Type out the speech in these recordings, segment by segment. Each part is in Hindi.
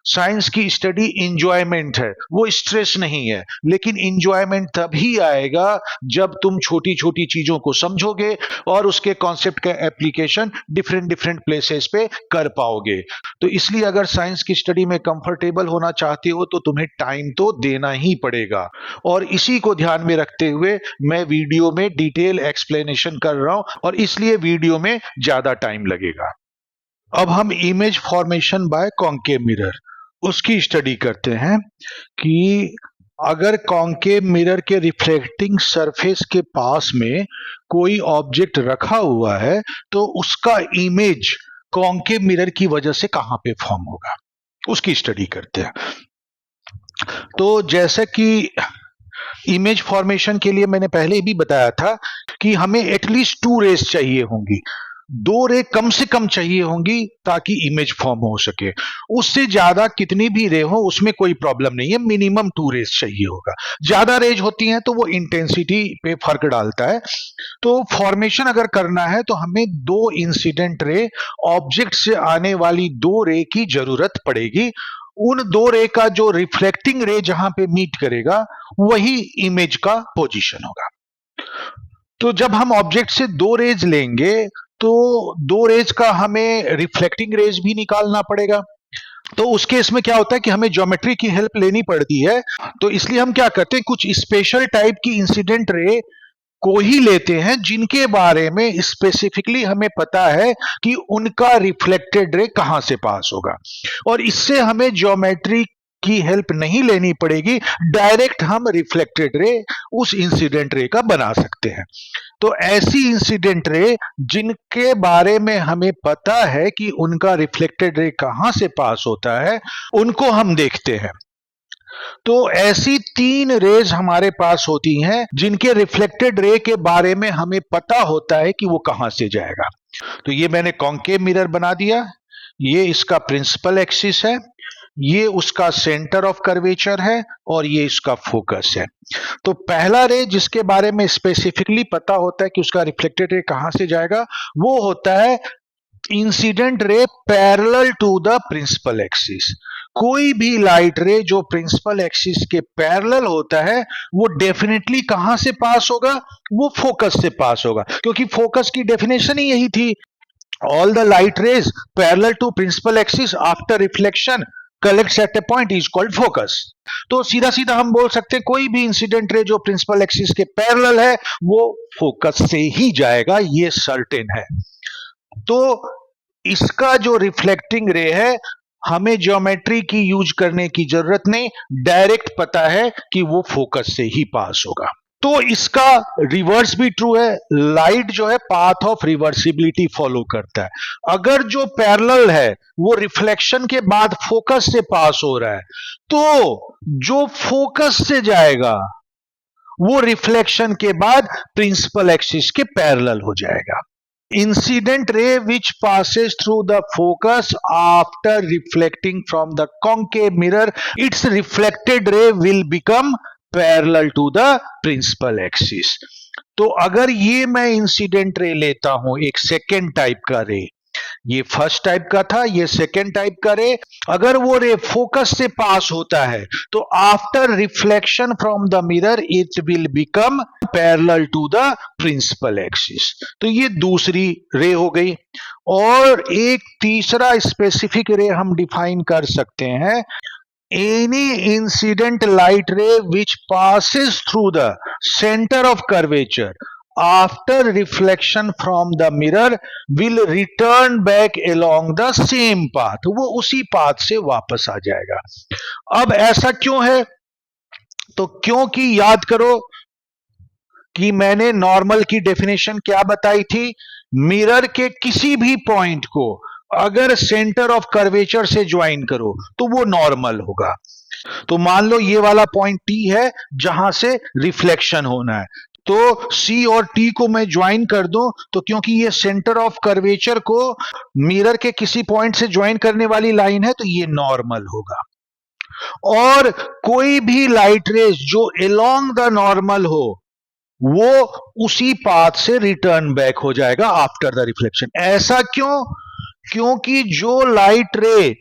साइंस की स्टडी इंजॉयमेंट है, वो स्ट्रेस नहीं है। लेकिन इंजॉयमेंट तभी आएगा जब तुम छोटी छोटी चीजों को समझोगे और उसके कॉन्सेप्ट का एप्लीकेशन डिफरेंट डिफरेंट प्लेसेस पे कर पाओगे। तो इसलिए अगर साइंस की स्टडी में कंफर्टेबल होना चाहते हो तो तुम्हें टाइम तो देना ही पड़ेगा। और इसी को ध्यान में रखते हुए मैं वीडियो में डिटेल एक्सप्लेनेशन कर रहा हूं, और इसलिए वीडियो में ज्यादा टाइम लगेगा। अब हम image formation by concave mirror उसकी स्टडी करते हैं कि अगर कॉन्केव मिरर के रिफ्लेक्टिंग सरफेस के पास में कोई ऑब्जेक्ट रखा हुआ है तो उसका इमेज कॉन्केव मिरर की वजह से कहां पे फॉर्म होगा, उसकी स्टडी करते हैं। तो जैसे कि इमेज फॉर्मेशन के लिए मैंने पहले भी बताया था कि हमें एटलीस्ट 2 रेस चाहिए होंगी, 2 रे कम से कम चाहिए होंगी ताकि इमेज फॉर्म हो सके। उससे ज्यादा कितनी भी रे हो उसमें कोई प्रॉब्लम नहीं है, मिनिमम 2 रेस चाहिए होगा। ज्यादा रेज होती हैं तो वो इंटेंसिटी पे फर्क डालता है। तो फॉर्मेशन अगर करना है तो हमें 2 इंसिडेंट रे, ऑब्जेक्ट से आने वाली 2 रे की जरूरत पड़ेगी। उन 2 रे का जो रिफ्लेक्टिंग रे जहां पे मीट करेगा वही इमेज का पोजीशन होगा। तो जब हम ऑब्जेक्ट से 2 रेज लेंगे तो 2 रेज का हमें रिफ्लेक्टिंग रेज भी निकालना पड़ेगा। तो उस केस में क्या होता है कि हमें ज्योमेट्री की हेल्प लेनी पड़ती है। तो इसलिए हम क्या करते हैं, कुछ स्पेशल टाइप की इंसिडेंट रे को ही लेते हैं जिनके बारे में स्पेसिफिकली हमें पता है कि उनका रिफ्लेक्टेड रे कहां से पास होगा, और इससे हमें ज्योमेट्री की हेल्प नहीं लेनी पड़ेगी, डायरेक्ट हम रिफ्लेक्टेड रे उस इंसिडेंट रे का बना सकते हैं। तो ऐसी इंसिडेंट रे जिनके बारे में हमें पता है कि उनका रिफ्लेक्टेड रे कहां से पास होता है उनको हम देखते हैं। तो ऐसी 3 रेज हमारे पास होती हैं जिनके रिफ्लेक्टेड रे के बारे में हमें पता होता है कि वो कहां से जाएगा। तो ये मैंने कॉन्केव मिरर बना दिया, ये इसका प्रिंसिपल एक्सिस है, ये उसका सेंटर ऑफ कर्वेचर है, और ये इसका फोकस है। तो पहला रे जिसके बारे में स्पेसिफिकली पता होता है कि उसका रिफ्लेक्टेड रे कहां से जाएगा वो होता है incident ray parallel to the principal axis. कोई भी लाइट रे जो प्रिंसिपल एक्सिस के पैरेलल होता है वो डेफिनेटली कहां से पास होगा, वो फोकस से पास होगा, क्योंकि फोकस की डेफिनेशन ही यही थी, all the light rays parallel to principal axis after reflection collects at a point is called focus. तो सीधा सीधा हम बोल सकते हैं कोई भी इंसिडेंट रे जो प्रिंसिपल एक्सिस के पैरेलल है वो फोकस से ही जाएगा, ये सर्टेन है। तो इसका जो रिफ्लेक्टिंग रे है हमें ज्योमेट्री की यूज करने की जरूरत नहीं, डायरेक्ट पता है कि वो फोकस से ही पास होगा। तो इसका रिवर्स भी ट्रू है, लाइट जो है पाथ ऑफ रिवर्सिबिलिटी फॉलो करता है। अगर जो पैरेलल है वो रिफ्लेक्शन के बाद फोकस से पास हो रहा है तो जो फोकस से जाएगा वो रिफ्लेक्शन के बाद प्रिंसिपल एक्सिस के पैरेलल हो जाएगा। Incident ray which passes through the focus after reflecting from the concave mirror, its reflected ray will become parallel to the principal axis। तो अगर ये मैं इंसिडेंट रे लेता हूं एक सेकेंड टाइप का रे, ये फर्स्ट टाइप का था, ये सेकेंड टाइप का रे, अगर वो रे फोकस से पास होता है तो after reflection from the mirror it will become parallel to the principal axis. तो ये दूसरी रे हो गई। और एक तीसरा स्पेसिफिक रे हम डिफाइन कर सकते हैं, any incident light ray which passes through the center of curvature after reflection from the mirror will return back along the same path, वो उसी पाथ से वापस आ जाएगा। अब ऐसा क्यों है, तो क्योंकि याद करो कि मैंने नॉर्मल की डेफिनेशन क्या बताई थी, मिरर के किसी भी पॉइंट को अगर सेंटर ऑफ कर्वेचर से ज्वाइन करो तो वो नॉर्मल होगा। तो मान लो ये वाला पॉइंट टी है जहां से रिफ्लेक्शन होना है, तो सी और टी को मैं ज्वाइन कर दूं तो क्योंकि ये सेंटर ऑफ कर्वेचर को मिरर के किसी पॉइंट से ज्वाइन करने वाली लाइन है तो ये नॉर्मल होगा। और कोई भी लाइट रेज जो अलोंग द नॉर्मल हो वो उसी पाथ से रिटर्न बैक हो जाएगा आफ्टर द रिफ्लेक्शन। ऐसा क्यों, क्योंकि जो लाइट रे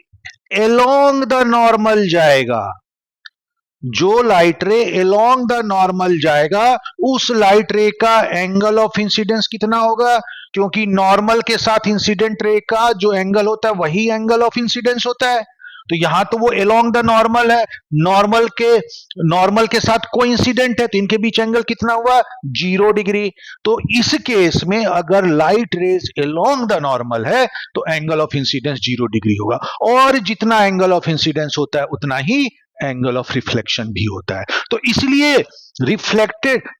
एलोंग द नॉर्मल जाएगा। जो लाइट रे एलोंग द नॉर्मल जाएगा, उस लाइट रे का एंगल ऑफ इंसिडेंस कितना होगा? क्योंकि नॉर्मल के साथ इंसिडेंट रे का जो एंगल होता है वही एंगल ऑफ इंसिडेंस होता है। तो यहां तो वो एलोंग द नॉर्मल है, नॉर्मल के साथ कोई इंसिडेंट है, तो इनके बीच एंगल कितना हुआ? 0 डिग्री। तो इस केस में अगर light rays along the normal है तो एंगल ऑफ इंसिडेंस 0 डिग्री होगा, और जितना एंगल ऑफ इंसिडेंस होता है उतना ही एंगल ऑफ रिफ्लेक्शन भी होता है। तो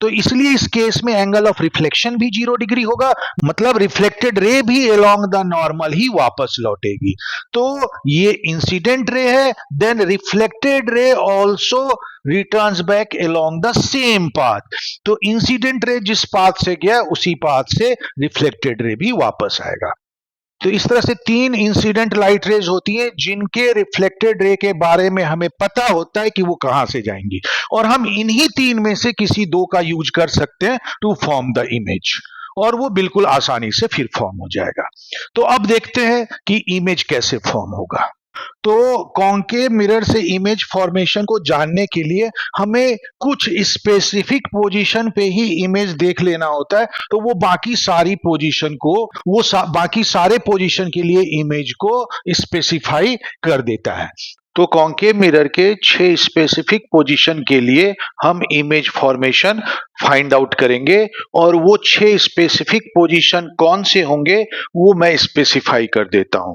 इसलिए इस केस में एंगल ऑफ रिफ्लेक्शन भी 0 डिग्री होगा, मतलब रिफ्लेक्टेड रे भी अलोंग द नॉर्मल ही वापस लौटेगी। तो ये इंसिडेंट रे है, then reflected ray also returns back along the same path. तो इंसिडेंट रे जिस पाथ से गया उसी पाथ से रिफ्लेक्टेड रे भी वापस आएगा। तो इस तरह से 3 इंसिडेंट लाइट रेज होती हैं जिनके रिफ्लेक्टेड रे के बारे में हमें पता होता है कि वो कहां से जाएंगी, और हम इन्हीं 3 में से किसी 2 का यूज कर सकते हैं टू फॉर्म द इमेज, और वो बिल्कुल आसानी से फिर फॉर्म हो जाएगा। तो अब देखते हैं कि इमेज कैसे फॉर्म होगा। तो कॉन्केव मिरर से इमेज फॉर्मेशन को जानने के लिए हमें कुछ स्पेसिफिक पोजीशन पे ही इमेज देख लेना होता है, तो वो बाकी सारी पोजीशन को बाकी सारे पोजीशन के लिए इमेज को स्पेसिफाई कर देता है। तो कॉन्केव मिरर के 6 स्पेसिफिक पोजीशन के लिए हम इमेज फॉर्मेशन फाइंड आउट करेंगे, और वो 6 स्पेसिफिक पोजीशन कौन से होंगे वो मैं स्पेसिफाई कर देता हूं।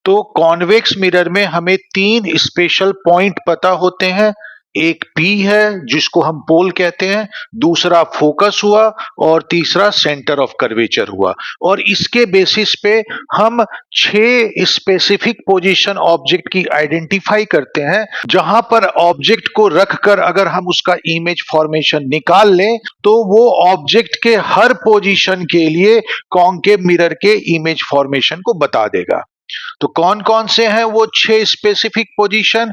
तो कॉन्वेक्स मिरर में हमें 3 स्पेशल पॉइंट पता होते हैं। एक P है जिसको हम पोल कहते हैं, दूसरा फोकस हुआ, और तीसरा सेंटर ऑफ कर्वेचर हुआ। और इसके बेसिस पे हम 6 स्पेसिफिक पोजीशन ऑब्जेक्ट की आइडेंटिफाई करते हैं, जहां पर ऑब्जेक्ट को रखकर अगर हम उसका इमेज फॉर्मेशन निकाल लें तो वो ऑब्जेक्ट के हर पोजीशन के लिए कॉन्केव मिरर के इमेज फॉर्मेशन को बता देगा। तो कौन कौन से हैं वो 6 स्पेसिफिक पोजीशन?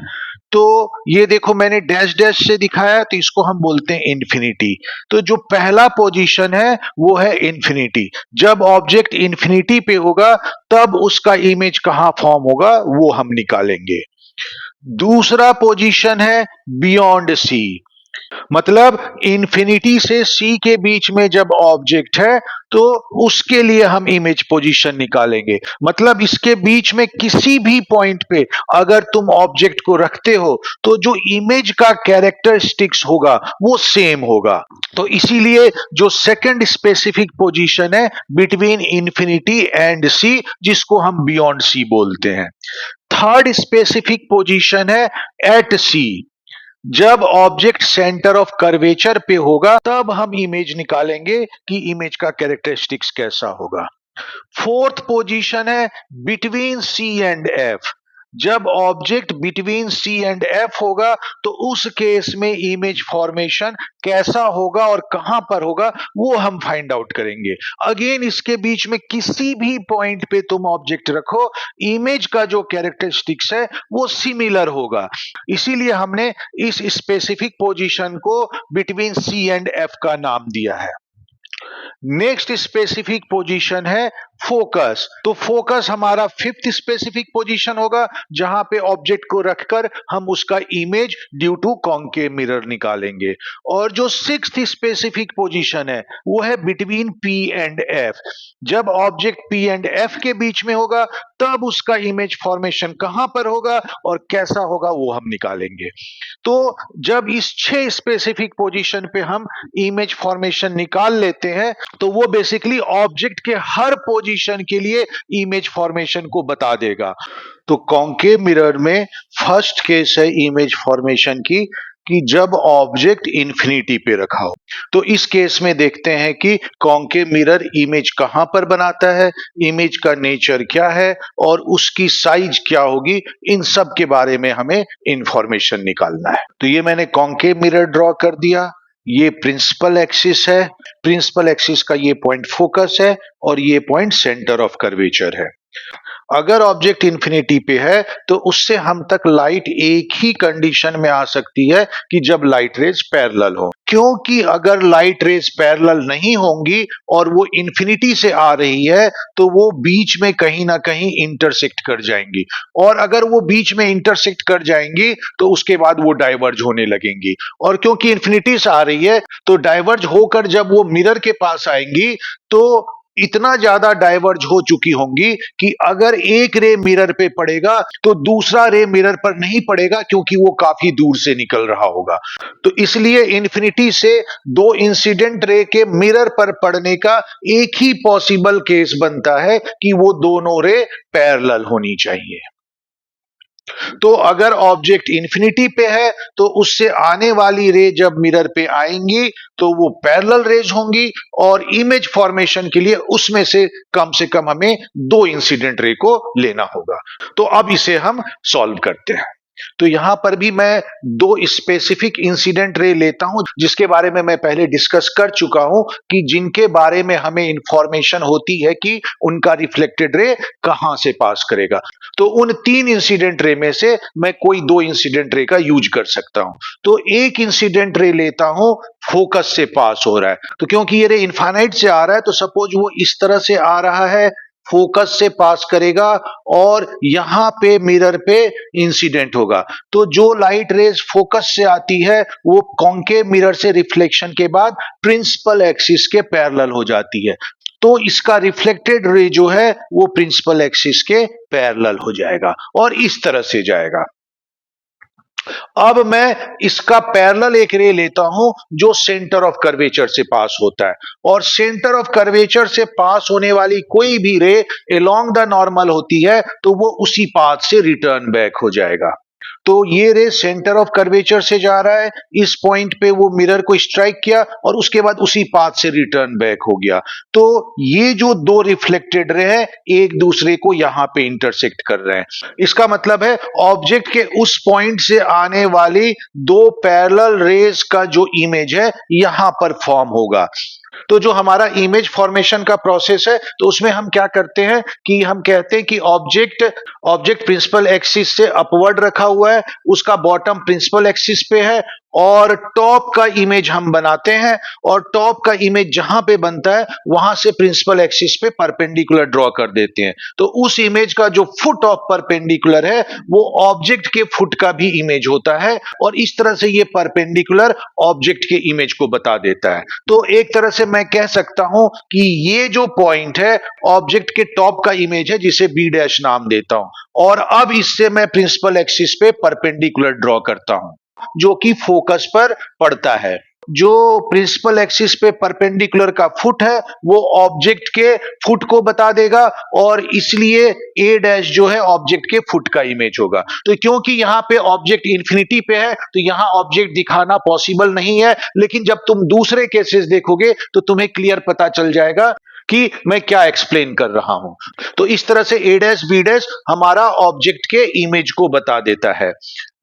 तो ये देखो मैंने डैश डैश से दिखाया, तो इसको हम बोलते हैं इन्फिनिटी। तो जो पहला पोजीशन है वो है इन्फिनिटी। जब ऑब्जेक्ट इन्फिनिटी पे होगा तब उसका इमेज कहां फॉर्म होगा वो हम निकालेंगे। दूसरा पोजीशन है बियॉन्ड सी, मतलब इंफिनिटी से सी के बीच में जब ऑब्जेक्ट है तो उसके लिए हम इमेज पोजीशन निकालेंगे। मतलब इसके बीच में किसी भी पॉइंट पे अगर तुम ऑब्जेक्ट को रखते हो तो जो इमेज का कैरेक्टरिस्टिक्स होगा वो सेम होगा। तो इसीलिए जो सेकंड स्पेसिफिक पोजीशन है बिटवीन इंफिनिटी एंड सी, जिसको हम बियॉन्ड सी बोलते हैं। थर्ड स्पेसिफिक पोजीशन है एट सी। जब ऑब्जेक्ट सेंटर ऑफ कर्वेचर पे होगा तब हम इमेज निकालेंगे कि इमेज का कैरेक्टरिस्टिक्स कैसा होगा। फोर्थ पोजीशन है बिटवीन सी एंड एफ। जब object between C and F होगा तो उस केस में इमेज फॉर्मेशन कैसा होगा और कहां पर होगा वो हम फाइंड आउट करेंगे। अगेन इसके बीच में किसी भी पॉइंट पे तुम ऑब्जेक्ट रखो, इमेज का जो कैरेक्टरिस्टिक्स है वो सिमिलर होगा। इसीलिए हमने इस स्पेसिफिक पोजीशन को बिटवीन सी एंड एफ का नाम दिया है। नेक्स्ट स्पेसिफिक पोजीशन है फोकस। तो फोकस हमारा फिफ्थ स्पेसिफिक पोजीशन होगा जहां पे ऑब्जेक्ट को रखकर हम उसका image due to concave mirror निकालेंगे। और जो सिक्स्थ स्पेसिफिक पोजीशन है वो है बिटवीन पी एंड एफ। जब ऑब्जेक्ट पी एंड एफ के बीच में होगा तब उसका इमेज फॉर्मेशन कहां पर होगा और कैसा होगा वो हम निकालेंगे। तो जब इस 6 स्पेसिफिक पोजीशन पे हम इमेज फॉर्मेशन निकाल लेते हैं तो वो बेसिकली ऑब्जेक्ट के हर पोजीशन के लिए इमेज फॉर्मेशन को बता देगा। तो कॉन्केव मिरर में फर्स्ट केस है इमेज फॉर्मेशन की कि जब ऑब्जेक्ट इंफिनिटी पे रखा हो। तो इस केस में देखते हैं कि कॉन्केव मिरर इमेज कहां पर बनाता है, इमेज का नेचर क्या है और उसकी साइज क्या होगी, इन सब के बारे में हमें इंफॉर्मेशन निकालना है। तो ये मैंने कॉन्केव मिरर ड्रॉ कर दिया। ये प्रिंसिपल एक्सिस है, प्रिंसिपल एक्सिस का ये पॉइंट फोकस है और ये पॉइंट सेंटर ऑफ कर्वेचर है। अगर ऑब्जेक्ट इंफिनिटी पे है तो उससे हम तक लाइट एक ही कंडीशन में आ सकती है कि जब लाइट रेज पैरेलल हो, क्योंकि अगर लाइट रेज पैरेलल नहीं होंगी और वो इंफिनिटी से आ रही है तो वो बीच में कहीं ना कहीं इंटरसेक्ट कर जाएंगी, और अगर वो बीच में इंटरसेक्ट कर जाएंगी तो उसके बाद वो डाइवर्ज होने लगेंगी, और क्योंकि इंफिनिटी से आ रही है तो डाइवर्ज होकर जब वो मिरर के पास आएंगी तो इतना ज्यादा डाइवर्ज हो चुकी होंगी कि अगर एक रे मिरर पे पड़ेगा तो दूसरा रे मिरर पर नहीं पड़ेगा, क्योंकि वो काफी दूर से निकल रहा होगा। तो इसलिए इन्फिनिटी से दो इंसिडेंट रे के मिरर पर पड़ने का एक ही पॉसिबल केस बनता है कि वो दोनों रे पैरेलल होनी चाहिए। तो अगर ऑब्जेक्ट इंफिनिटी पे है तो उससे आने वाली रे जब मिरर पे आएंगी तो वो पैरेलल रेज होंगी, और इमेज फॉर्मेशन के लिए उसमें से कम हमें दो इंसिडेंट रे को लेना होगा। तो अब इसे हम सॉल्व करते हैं। तो यहां पर भी मैं दो स्पेसिफिक इंसिडेंट रे लेता हूं जिसके बारे में मैं पहले डिस्कस कर चुका हूं कि जिनके बारे में हमें इंफॉर्मेशन होती है कि उनका रिफ्लेक्टेड रे कहां से पास करेगा। तो उन तीन इंसिडेंट रे में से मैं कोई दो इंसिडेंट रे का यूज कर सकता हूं। तो एक इंसिडेंट रे लेता हूं, फोकस से पास हो रहा है, तो क्योंकि ये रे इनफाइनाइट से आ रहा है तो सपोज वो इस तरह से आ रहा है, फोकस से पास करेगा और यहां पे मिरर पे इंसिडेंट होगा। तो जो लाइट रेज फोकस से आती है वो कॉन्केव मिरर से रिफ्लेक्शन के बाद प्रिंसिपल एक्सिस के पैरेलल हो जाती है, तो इसका रिफ्लेक्टेड रे जो है वो प्रिंसिपल एक्सिस के पैरेलल हो जाएगा और इस तरह से जाएगा। अब मैं इसका पैरेलल एक रे लेता हूं जो सेंटर ऑफ कर्वेचर से पास होता है, और सेंटर ऑफ कर्वेचर से पास होने वाली कोई भी रे अलोंग द नॉर्मल होती है तो वो उसी पाथ से रिटर्न बैक हो जाएगा। तो ये रे सेंटर ऑफ कर्वेचर से जा रहा है, इस पॉइंट पे वो मिरर को स्ट्राइक किया और उसके बाद उसी पाथ से रिटर्न बैक हो गया। तो ये जो दो रिफ्लेक्टेड रे हैं एक दूसरे को यहां पे इंटरसेक्ट कर रहे हैं। इसका मतलब है ऑब्जेक्ट के उस पॉइंट से आने वाली दो पैरेलल रेज का जो इमेज है यहां पर फॉर्म होगा। तो जो हमारा इमेज फॉर्मेशन का प्रोसेस है तो उसमें हम क्या करते हैं कि हम कहते हैं कि ऑब्जेक्ट प्रिंसिपल एक्सिस से अपवर्ड रखा हुआ है, उसका बॉटम प्रिंसिपल एक्सिस पे है, और टॉप का इमेज हम बनाते हैं, और टॉप का इमेज जहां पे बनता है वहां से प्रिंसिपल एक्सिस पे परपेंडिकुलर ड्रॉ कर देते हैं। तो उस इमेज का जो फुट ऑफ परपेंडिकुलर है वो ऑब्जेक्ट के फुट का भी इमेज होता है, और इस तरह से ये परपेंडिकुलर ऑब्जेक्ट के इमेज को बता देता है। तो एक तरह से मैं कह सकता हूं कि ये जो पॉइंट है ऑब्जेक्ट के टॉप का इमेज है जिसे बी डैश नाम देता हूं, और अब इससे मैं प्रिंसिपल एक्सिस पे परपेंडिकुलर ड्रॉ करता हूं जो कि फोकस पर पड़ता है। जो प्रिंसिपल एक्सिस पे परपेंडिकुलर का फुट है वो ऑब्जेक्ट के फुट को बता देगा, और इसलिए ए डैश जो है ऑब्जेक्ट के फुट का इमेज होगा। तो क्योंकि यहां पे ऑब्जेक्ट इंफिनिटी पे है तो यहां ऑब्जेक्ट दिखाना पॉसिबल नहीं है, लेकिन जब तुम दूसरे केसेस देखोगे तो तुम्हें क्लियर पता चल जाएगा कि मैं क्या एक्सप्लेन कर रहा हूं। तो इस तरह से ए डैश बी डैश हमारा ऑब्जेक्ट के इमेज को बता देता है।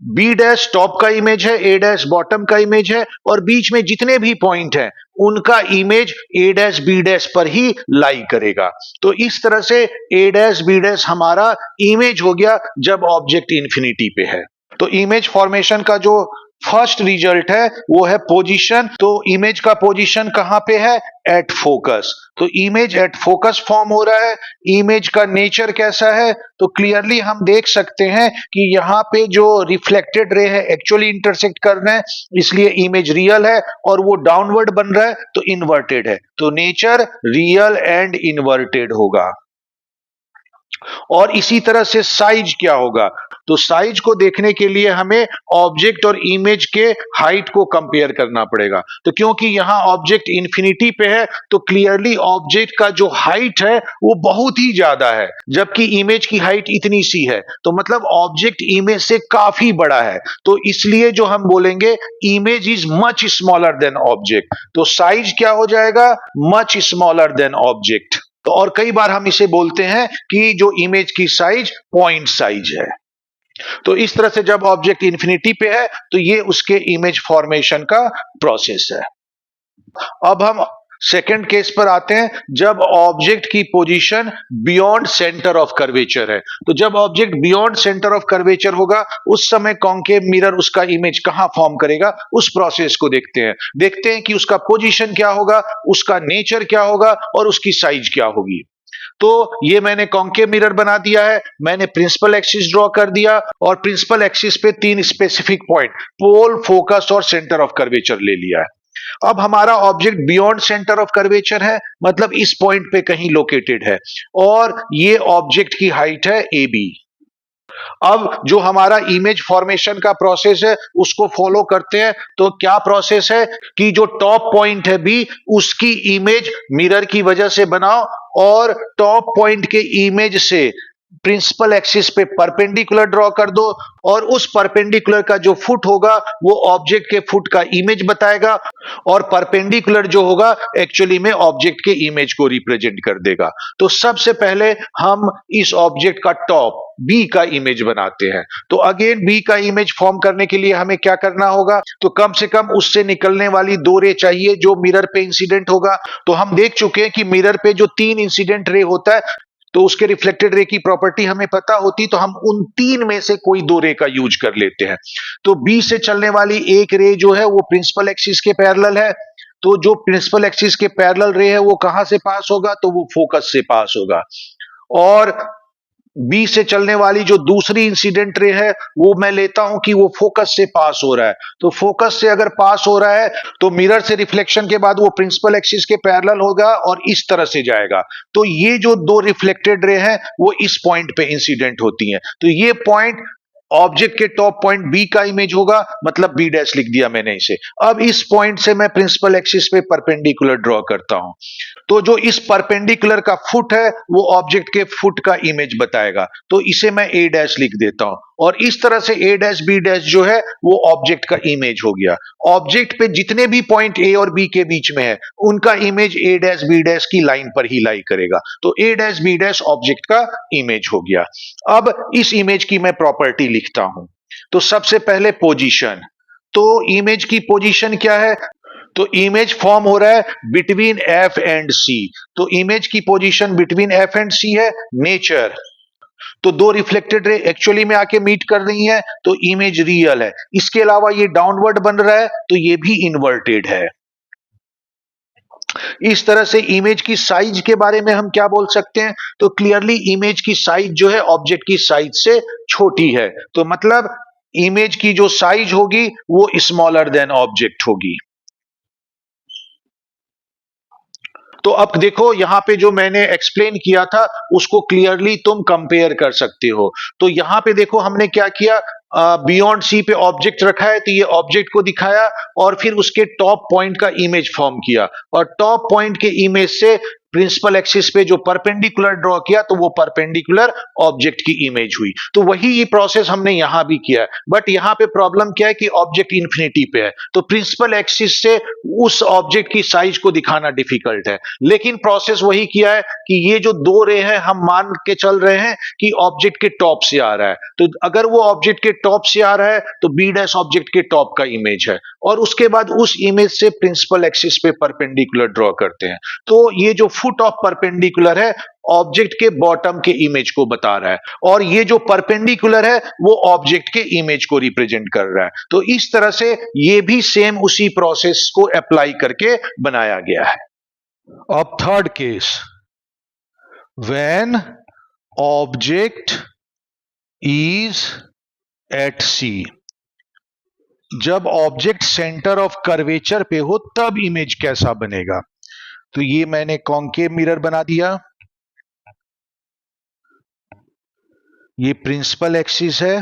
बी डैश टॉप का इमेज है, ए डैश बॉटम का इमेज है, और बीच में जितने भी पॉइंट हैं उनका image A dash B dash पर ही लाई करेगा। तो इस तरह से ए डैश बी डैश हमारा इमेज हो गया जब ऑब्जेक्ट इंफिनिटी पे है। तो इमेज फॉर्मेशन का जो फर्स्ट रिजल्ट है वो है पोजीशन। तो इमेज का पोजीशन कहां पे है? At focus. तो इमेज एट फोकस फॉर्म हो रहा है। इमेज का नेचर कैसा है? तो क्लियरली हम देख सकते हैं कि यहाँ पे जो रिफ्लेक्टेड रे है एक्चुअली इंटरसेक्ट कर रहे हैं, इसलिए इमेज रियल है, और वो डाउनवर्ड बन रहा है तो इन्वर्टेड है। तो नेचर रियल एंड इन्वर्टेड होगा। और इसी तरह से साइज क्या होगा? तो साइज को देखने के लिए हमें ऑब्जेक्ट और इमेज के हाइट को कंपेयर करना पड़ेगा। तो क्योंकि यहां ऑब्जेक्ट इंफिनिटी पे है तो क्लियरली ऑब्जेक्ट का जो हाइट है वो बहुत ही ज्यादा है, जबकि इमेज की हाइट इतनी सी है, तो मतलब ऑब्जेक्ट इमेज से काफी बड़ा है। तो इसलिए जो हम बोलेंगे image is much smaller than object, तो साइज क्या हो जाएगा? Much smaller than object. तो और कई बार हम इसे बोलते हैं कि जो इमेज की साइज पॉइंट साइज है। तो इस तरह से जब ऑब्जेक्ट इंफिनिटी पे है तो ये उसके इमेज फॉर्मेशन का प्रोसेस है। अब हम सेकंड केस पर आते हैं, जब ऑब्जेक्ट की position beyond centre of curvature है। तो जब object beyond centre of curvature होगा, उस समय कॉन्केव मिरर उसका इमेज कहां फॉर्म करेगा, उस प्रोसेस को देखते हैं कि उसका पोजीशन क्या होगा, उसका नेचर क्या होगा और उसकी साइज क्या होगी। तो ये मैंने कॉन्केव मिरर बना दिया है, मैंने प्रिंसिपल एक्सिस ड्रॉ कर दिया और प्रिंसिपल एक्सिस पे 3 स्पेसिफिक पॉइंट पोल, फोकस और सेंटर ऑफ कर्वेचर ले लिया है। अब हमारा object beyond centre of curvature है, मतलब इस पॉइंट पे कहीं लोकेटेड है और ये ऑब्जेक्ट की हाइट है ए बी। अब जो हमारा इमेज फॉर्मेशन का प्रोसेस है उसको फॉलो करते हैं। तो क्या प्रोसेस है कि जो टॉप पॉइंट है बी, उसकी इमेज मिरर की वजह से बनाओ और टॉप पॉइंट के इमेज से प्रिंसिपल एक्सिस पे परपेंडिकुलर ड्रॉ कर दो और उस परपेंडिकुलर का जो फुट होगा वो ऑब्जेक्ट के फुट का इमेज बताएगा और परपेंडिकुलर जो होगा एक्चुअली में ऑब्जेक्ट के इमेज को रिप्रेजेंट कर देगा। तो सबसे पहले हम इस ऑब्जेक्ट का टॉप बी का इमेज बनाते हैं। तो अगेन बी का इमेज फॉर्म करने के लिए हमें क्या करना होगा, तो कम से कम उससे निकलने वाली 2 रे चाहिए जो मिरर पे इंसिडेंट होगा। तो हम देख चुके हैं कि मिरर पे जो 3 इंसिडेंट रे होता है तो उसके रिफ्लेक्टेड रे की प्रॉपर्टी हमें पता होती, तो हम उन 3 में से कोई 2 रे का यूज कर लेते हैं। तो बी से चलने वाली एक रे जो है वो प्रिंसिपल एक्सिस के पैरेलल है। तो जो प्रिंसिपल एक्सिस के पैरेलल रे है वो कहां से पास होगा, तो वो फोकस से पास होगा। और बी से चलने वाली जो दूसरी इंसिडेंट रे है वो मैं लेता हूं कि वो फोकस से पास हो रहा है। तो फोकस से अगर पास हो रहा है तो मिरर से रिफ्लेक्शन के बाद वो प्रिंसिपल एक्सिस के पैरेलल होगा और इस तरह से जाएगा। तो ये जो 2 रिफ्लेक्टेड रे हैं वो इस पॉइंट पे इंसिडेंट होती हैं। तो ये पॉइंट ऑब्जेक्ट के टॉप पॉइंट बी का इमेज होगा, मतलब बी डैश लिख दिया मैंने इसे। अब इस पॉइंट से मैं प्रिंसिपल एक्सिस पे परपेंडिकुलर ड्रॉ करता हूं। तो जो इस परपेंडिकुलर का फुट है वो ऑब्जेक्ट के फुट का इमेज बताएगा, तो इसे मैं ए डैश लिख देता हूं और इस तरह से ए डैश बी डैश जो है वो ऑब्जेक्ट का इमेज हो गया। ऑब्जेक्ट पे जितने भी पॉइंट ए और बी के बीच में है उनका image A dash B dash की लाइन पर ही लाई करेगा। तो ए डैश बी डैश ऑब्जेक्ट का इमेज हो गया। अब इस इमेज की मैं प्रॉपर्टी लिखता हूं। तो सबसे पहले पोजीशन, तो इमेज की पोजीशन क्या है, तो इमेज फॉर्म हो रहा है बिटवीन एफ एंड सी। तो इमेज की पोजीशन बिटवीन एफ एंड सी है नेचर। तो 2 रिफ्लेक्टेड रे एक्चुअली में आके मीट कर रही हैं तो इमेज रियल है। इसके अलावा ये डाउनवर्ड बन रहा है तो ये भी इन्वर्टेड है। इस तरह से इमेज की साइज के बारे में हम क्या बोल सकते हैं, तो क्लियरली इमेज की साइज जो है ऑब्जेक्ट की साइज से छोटी है। तो मतलब इमेज की जो साइज होगी वो स्मॉलर देन ऑब्जेक्ट होगी। तो अब देखो यहां पे जो मैंने एक्सप्लेन किया था उसको क्लियरली तुम कंपेयर कर सकते हो। तो यहां पे देखो हमने क्या किया, बियॉन्ड सी पे ऑब्जेक्ट रखा है तो ये ऑब्जेक्ट को दिखाया और फिर उसके टॉप पॉइंट का इमेज फॉर्म किया और टॉप पॉइंट के इमेज से प्रिंसिपल एक्सिस पे जो परपेंडिकुलर ड्रॉ किया तो वो परपेंडिकुलर ऑब्जेक्ट की इमेज हुई। तो वही ये प्रोसेस हमने यहां भी किया है, बट यहां पे प्रॉब्लम क्या है कि ऑब्जेक्ट इंफिनिटी पे है तो प्रिंसिपल एक्सिस से उस ऑब्जेक्ट की साइज को दिखाना डिफिकल्ट है। लेकिन प्रोसेस वही किया है कि ये जो 2 रे हैं हम मान के चल रहे हैं कि ऑब्जेक्ट के टॉप से आ रहा है। तो अगर वो ऑब्जेक्ट के टॉप से आ रहा है तो बी डैश ऑब्जेक्ट के टॉप का इमेज है और उसके बाद उस इमेज से प्रिंसिपल एक्सिस पे परपेंडिकुलर ड्रॉ करते हैं। तो ये जो फुट ऑफ परपेंडिकुलर है ऑब्जेक्ट के बॉटम के इमेज को बता रहा है और ये जो परपेंडिकुलर है वो ऑब्जेक्ट के इमेज को रिप्रेजेंट कर रहा है। तो इस तरह से ये भी सेम उसी प्रोसेस को अप्लाई करके बनाया गया है। अब third case, when object is at C, जब ऑब्जेक्ट सेंटर ऑफ कर्वेचर पे हो तब इमेज कैसा बनेगा। तो ये मैंने कॉन्केव मिरर बना दिया, ये प्रिंसिपल एक्सिस है,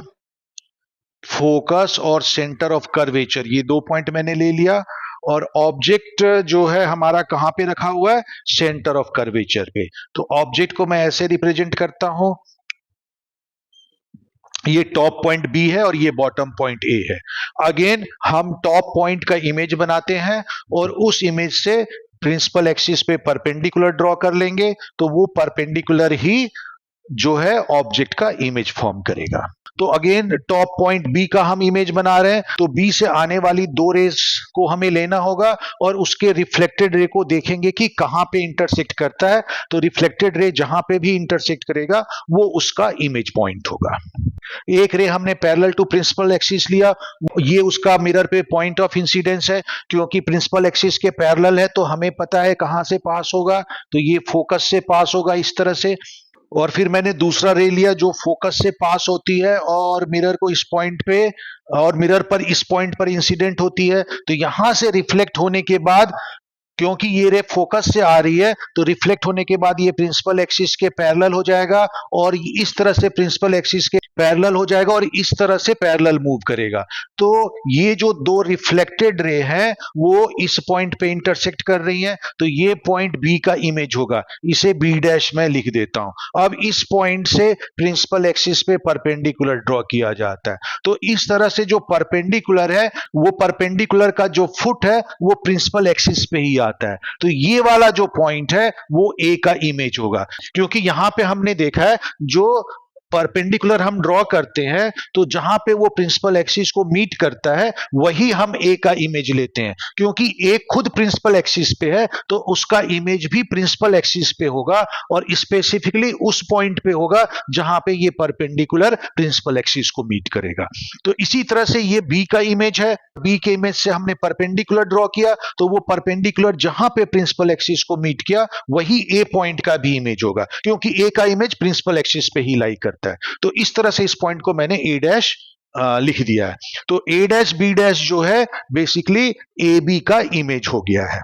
फोकस और सेंटर ऑफ कर्वेचर ये 2 पॉइंट मैंने ले लिया और ऑब्जेक्ट जो है हमारा कहां पे रखा हुआ है, सेंटर ऑफ कर्वेचर पे। तो ऑब्जेक्ट को मैं ऐसे रिप्रेजेंट करता हूं, ये टॉप पॉइंट बी है और ये बॉटम पॉइंट ए है। अगेन हम टॉप पॉइंट का इमेज बनाते हैं और उस इमेज से प्रिंसिपल एक्सिस पे परपेंडिकुलर ड्रॉ कर लेंगे तो वो परपेंडिकुलर ही जो है ऑब्जेक्ट का इमेज फॉर्म करेगा। तो अगेन टॉप पॉइंट बी का हम इमेज बना रहे हैं तो बी से आने वाली 2 रेज को हमें लेना होगा और उसके रिफ्लेक्टेड रे को देखेंगे कि कहां पे इंटरसेक्ट करता है। तो रिफ्लेक्टेड रे जहां पे भी इंटरसेक्ट करेगा वो उसका इमेज पॉइंट होगा। एक रे हमने पैरेलल टू प्रिंसिपल एक्सिस लिया, ये उसका मिरर पे पॉइंट ऑफ इंसिडेंस है, क्योंकि प्रिंसिपल एक्सिस के पैरेलल है तो हमें पता है कहां से पास होगा, तो ये फोकस से पास होगा इस तरह से। और फिर मैंने दूसरा रे लिया जो फोकस से पास होती है और मिरर को इस पॉइंट पे और मिरर पर इस पॉइंट पर इंसिडेंट होती है, तो यहां से रिफ्लेक्ट होने के बाद, क्योंकि ये रे फोकस से आ रही है तो रिफ्लेक्ट होने के बाद ये प्रिंसिपल एक्सिस के पैरेलल हो जाएगा और इस तरह से प्रिंसिपल एक्सिस के पैरेलल हो जाएगा और इस तरह से पैरेलल मूव करेगा। तो ये जो दो रिफ्लेक्टेड रे हैं वो इस पॉइंट पे इंटरसेक्ट कर रही हैं, तो ये पॉइंट बी का इमेज होगा, इसे बी डैश में लिख देता हूं। अब इस पॉइंट से प्रिंसिपल एक्सिस पे परपेंडिकुलर ड्रॉ किया जाता है। तो इस तरह से जो परपेंडिकुलर है वो परपेंडिकुलर का जो फुट है वो प्रिंसिपल एक्सिस पे ही आता है, तो ये वाला जो पॉइंट है वो ए का इमेज होगा। क्योंकि यहां पे हमने देखा है जो परपेंडिकुलर हम ड्रॉ करते हैं तो जहां पे वो प्रिंसिपल एक्सिस को मीट करता है वही हम ए का इमेज लेते हैं, क्योंकि ए खुद प्रिंसिपल एक्सिस पे है तो उसका इमेज भी प्रिंसिपल एक्सिस पे होगा और स्पेसिफिकली उस पॉइंट पे होगा जहां पे ये परपेंडिकुलर प्रिंसिपल एक्सिस को मीट करेगा। तो इसी तरह से ये बी का इमेज है, बी के इमेज से हमने परपेंडिकुलर ड्रॉ किया तो वो परपेंडिकुलर जहां पे प्रिंसिपल एक्सिस को मीट किया वही ए पॉइंट का भी इमेज होगा, क्योंकि ए का इमेज प्रिंसिपल एक्सिस पे ही लाई करता है। तो इस तरह से इस पॉइंट को मैंने ए डैश लिख दिया है। तो ए डैश बी डैश जो है बेसिकली ए बी का इमेज हो गया है।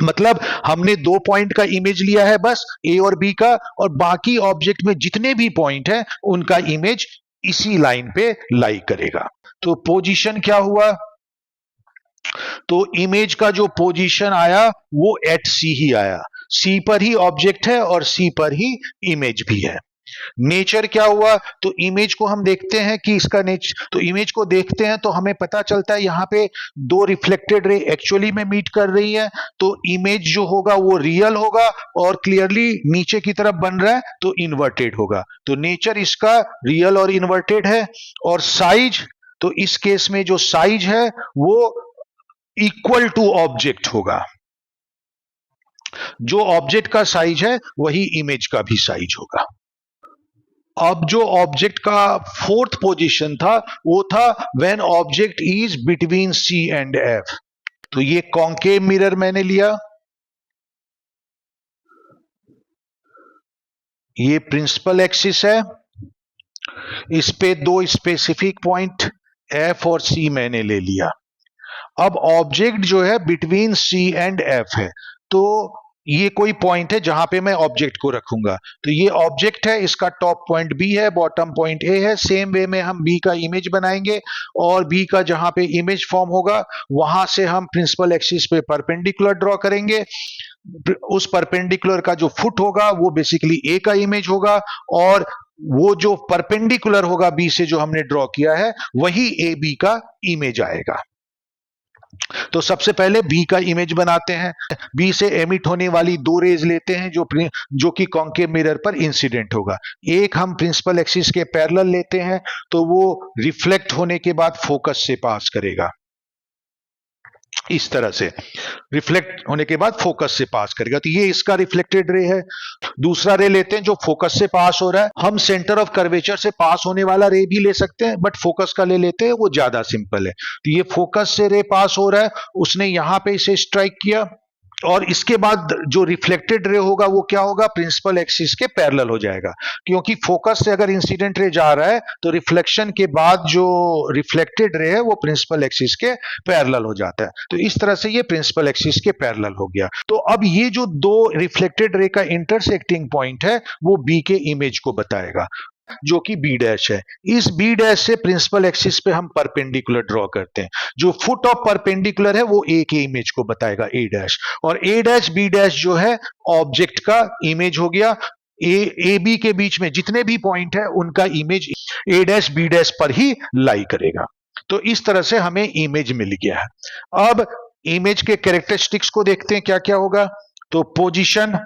मतलब हमने दो पॉइंट का इमेज लिया है बस, ए और बी का, और बाकी ऑब्जेक्ट में जितने भी पॉइंट हैं उनका इमेज इसी लाइन पे लाई करेगा। तो पोजीशन क्या हुआ, तो इमेज का जो पोजीशन आया वो एट सी ही आया, सी पर ही ऑब्जेक्ट है और सी पर ही इमेज भी है। नेचर क्या हुआ, तो इमेज को हम देखते हैं कि इसका नेचर, तो इमेज को देखते हैं तो हमें पता चलता है यहां पे दो रिफ्लेक्टेड रे एक्चुअली में मीट कर रही है, तो इमेज जो होगा वो रियल होगा और क्लियरली नीचे की तरफ बन रहा है तो इन्वर्टेड होगा। तो नेचर इसका रियल और इन्वर्टेड है। और साइज, तो इस केस में जो साइज है वो इक्वल टू ऑब्जेक्ट होगा, जो ऑब्जेक्ट का साइज है वही इमेज का भी साइज होगा। अब जो ऑब्जेक्ट का फोर्थ पोजीशन था वो था when object is between C and F. तो ये कॉन्केव मिरर मैंने लिया, ये प्रिंसिपल एक्सिस है, इस पे दो स्पेसिफिक पॉइंट एफ और सी मैंने ले लिया। अब ऑब्जेक्ट जो है बिटवीन सी एंड एफ है, तो ये कोई पॉइंट है जहां पे मैं ऑब्जेक्ट को रखूंगा। तो ये ऑब्जेक्ट है, इसका टॉप पॉइंट बी है, बॉटम पॉइंट ए है। सेम वे में हम बी का इमेज बनाएंगे और बी का जहां पे इमेज फॉर्म होगा वहां से हम प्रिंसिपल एक्सिस पे परपेंडिकुलर ड्रॉ करेंगे। उस परपेंडिकुलर का जो फुट होगा वो बेसिकली ए का इमेज होगा और वो जो परपेंडिकुलर होगा बी से जो हमने ड्रॉ किया है वही ए बी का इमेज आएगा। तो सबसे पहले बी का इमेज बनाते हैं, बी से एमिट होने वाली दो रेज लेते हैं जो कि कॉन्केव मिरर पर इंसिडेंट होगा। एक हम प्रिंसिपल एक्सिस के पैरेलल लेते हैं तो वो रिफ्लेक्ट होने के बाद फोकस से पास करेगा, इस तरह से रिफ्लेक्ट होने के बाद फोकस से पास करेगा, तो ये इसका रिफ्लेक्टेड रे है। दूसरा रे लेते हैं जो फोकस से पास हो रहा है, हम सेंटर ऑफ कर्वेचर से पास होने वाला रे भी ले सकते हैं बट फोकस का ले लेते हैं, वो ज्यादा सिंपल है। तो ये फोकस से रे पास हो रहा है, उसने यहां पे इसे स्ट्राइक किया और इसके बाद जो रिफ्लेक्टेड रे होगा वो क्या होगा, प्रिंसिपल एक्सिस के पैरेलल हो जाएगा, क्योंकि फोकस से अगर इंसिडेंट रे जा रहा है तो रिफ्लेक्शन के बाद जो रिफ्लेक्टेड रे है वो प्रिंसिपल एक्सिस के पैरेलल हो जाता है। तो इस तरह से ये प्रिंसिपल एक्सिस के पैरेलल हो गया। तो अब ये जो दो रिफ्लेक्टेड रे का इंटरसेक्टिंग पॉइंट है वो बी के इमेज को बताएगा, जो कि बी डैश है। इस बी डैश से प्रिंसिपल एक्सिस पे हम परपेंडिकुलर ड्रॉ करते हैं, जो फुट ऑफ परपेंडिकुलर है वो ए के इमेज को बताएगा, ए डैश। और ए डैश बी डैश जो है ऑब्जेक्ट का इमेज हो गया, ए बी के बीच में जितने भी पॉइंट है उनका image A dash B dash पर ही लाई करेगा। तो इस तरह से हमें इमेज मिल गया है। अब इमेज के कैरेक्टरिस्टिक्स को देखते हैं क्या क्या होगा। तो पोजीशन,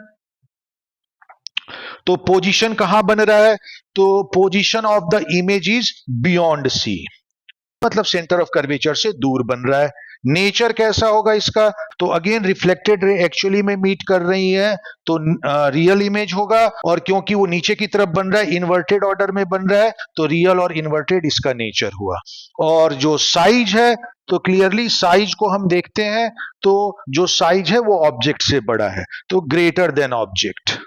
तो पोजीशन कहां बन रहा है, तो position of the image is beyond C. मतलब सेंटर ऑफ कर्वेचर से दूर बन रहा है। नेचर कैसा होगा इसका, तो अगेन रिफ्लेक्टेड रे एक्चुअली में मीट कर रही है तो रियल इमेज होगा, और क्योंकि वो नीचे की तरफ बन रहा है, इन्वर्टेड ऑर्डर में बन रहा है, तो रियल और इन्वर्टेड इसका नेचर हुआ। और जो साइज है, तो क्लियरली साइज को हम देखते हैं, तो जो साइज है वो ऑब्जेक्ट से बड़ा है, तो ग्रेटर देन ऑब्जेक्ट,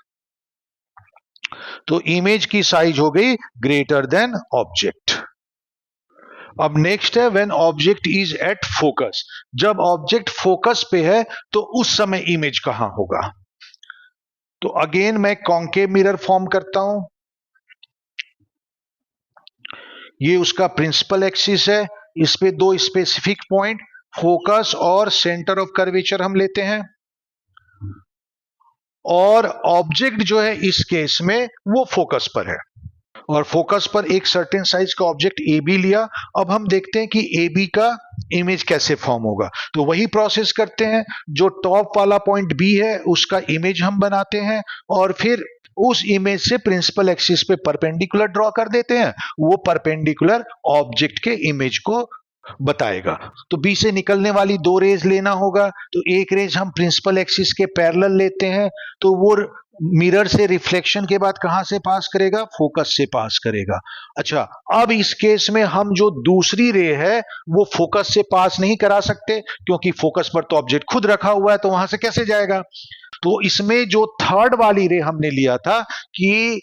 तो इमेज की साइज हो गई ग्रेटर देन ऑब्जेक्ट। अब नेक्स्ट है when object is at focus, जब ऑब्जेक्ट फोकस पे है तो उस समय इमेज कहां होगा। तो अगेन मैं कॉन्केव मिरर फॉर्म करता हूं, ये उसका प्रिंसिपल एक्सिस है, इस पे दो स्पेसिफिक पॉइंट फोकस और सेंटर ऑफ कर्वेचर हम लेते हैं, और ऑब्जेक्ट जो है इस केस में वो फोकस पर है, और फोकस पर एक सर्टेन साइज का ऑब्जेक्ट ए बी लिया। अब हम देखते हैं कि ए बी का इमेज कैसे फॉर्म होगा, तो वही प्रोसेस करते हैं, जो टॉप वाला पॉइंट बी है उसका इमेज हम बनाते हैं, और फिर उस इमेज से प्रिंसिपल एक्सिस पे परपेंडिकुलर ड्रॉ कर देते हैं, वो परपेंडिकुलर ऑब्जेक्ट के इमेज को बताएगा। तो बी से निकलने वाली दो रेज लेना होगा, तो एक रेज हम प्रिंसिपल एक्सिस के पैरेलल लेते हैं, तो वो मिरर से रिफ्लेक्शन के बाद कहां से पास करेगा, फोकस से पास करेगा। अच्छा, अब इस केस में हम जो दूसरी रे है वो फोकस से पास नहीं करा सकते, क्योंकि फोकस पर तो ऑब्जेक्ट खुद रखा हुआ है, तो वहां से कैसे जाएगा। तो इसमें जो थर्ड वाली रे हमने लिया था कि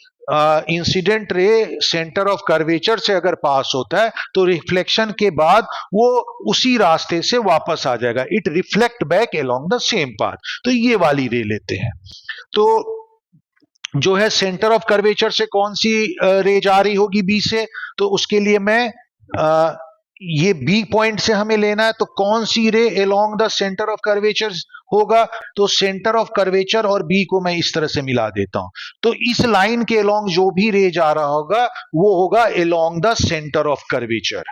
incident ray centre of curvature से अगर पास होता है तो रिफ्लेक्शन के बाद वो उसी रास्ते से वापस आ जाएगा, it reflect back along the same path, तो ये वाली रे लेते हैं। तो जो है सेंटर ऑफ कर्वेचर से कौन सी रे जा रही होगी बी से, तो उसके लिए मैं ये बी पॉइंट से हमें लेना है, तो कौन सी रे along the centre of curvature होगा, तो सेंटर ऑफ कर्वेचर और बी को मैं इस तरह से मिला देता हूं, तो इस लाइन के अलोंग जो भी रे जा रहा होगा वो होगा along the centre of curvature.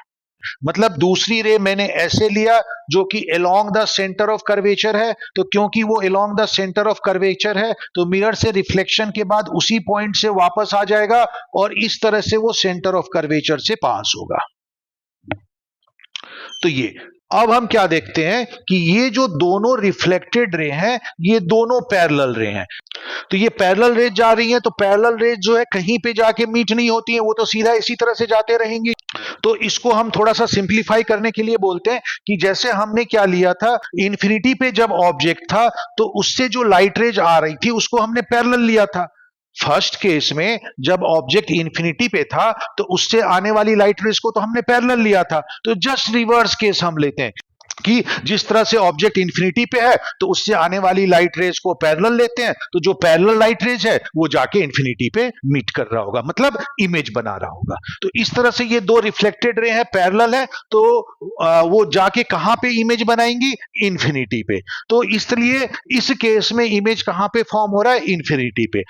मतलब दूसरी रे मैंने ऐसे लिया जो कि along the centre of curvature है, तो क्योंकि वो along the centre of curvature है तो मिरर से रिफ्लेक्शन के बाद उसी पॉइंट से वापस आ जाएगा, और इस तरह से वो सेंटर ऑफ कर्वेचर से पास होगा। तो ये अब हम क्या देखते हैं कि ये जो दोनों रिफ्लेक्टेड रे हैं ये दोनों पैरेलल रे हैं, तो ये पैरेलल रेज जा रही हैं, तो पैरेलल रेज जो है कहीं पे जाके मीट नहीं होती है, वो तो सीधा इसी तरह से जाते रहेंगी। तो इसको हम थोड़ा सा सिंप्लीफाई करने के लिए बोलते हैं कि जैसे हमने क्या लिया था, इन्फिनिटी पे जब ऑब्जेक्ट था तो उससे जो लाइट रेज आ रही थी उसको हमने पैरेलल लिया था। फर्स्ट केस में जब ऑब्जेक्ट इंफिनिटी पे था तो उससे आने वाली लाइट रेज को तो हमने पैरेलल लिया था, तो जस्ट रिवर्स केस हम लेते हैं कि जिस तरह से ऑब्जेक्ट इंफिनिटी पे है तो उससे आने वाली लाइट रेज को पैरेलल लेते हैं, तो जो पैरेलल लाइट रेज है वो जाके इंफिनिटी पे मीट कर रहा होगा, मतलब इमेज बना रहा होगा। तो इस तरह से ये दो रिफ्लेक्टेड रे है, पैरेलल है, तो वो जाके कहां पे इमेज बनाएंगी, इंफिनिटी पे। तो इसलिए इस केस में इमेज कहां पे फॉर्म हो रहा है, इंफिनिटी पे।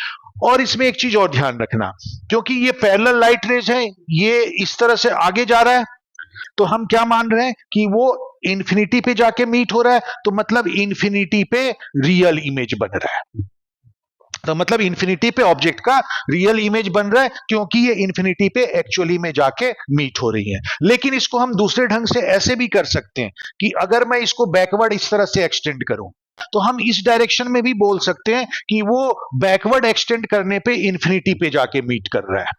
और इसमें एक चीज और ध्यान रखना, क्योंकि ये पैरेलल लाइट रेज है, ये इस तरह से आगे जा रहा है, तो हम क्या मान रहे हैं कि वो इंफिनिटी पे जाके मीट हो रहा है, तो मतलब इंफिनिटी पे रियल इमेज बन रहा है, तो मतलब इंफिनिटी पे ऑब्जेक्ट का रियल इमेज बन रहा है, क्योंकि ये इंफिनिटी पे एक्चुअली में जाके मीट हो रही है। लेकिन इसको हम दूसरे ढंग से ऐसे भी कर सकते हैं कि अगर मैं इसको बैकवर्ड इस तरह से एक्सटेंड करूं, तो हम इस डायरेक्शन में भी बोल सकते हैं कि वो बैकवर्ड एक्सटेंड करने पे इंफिनिटी पे जाके मीट कर रहा है।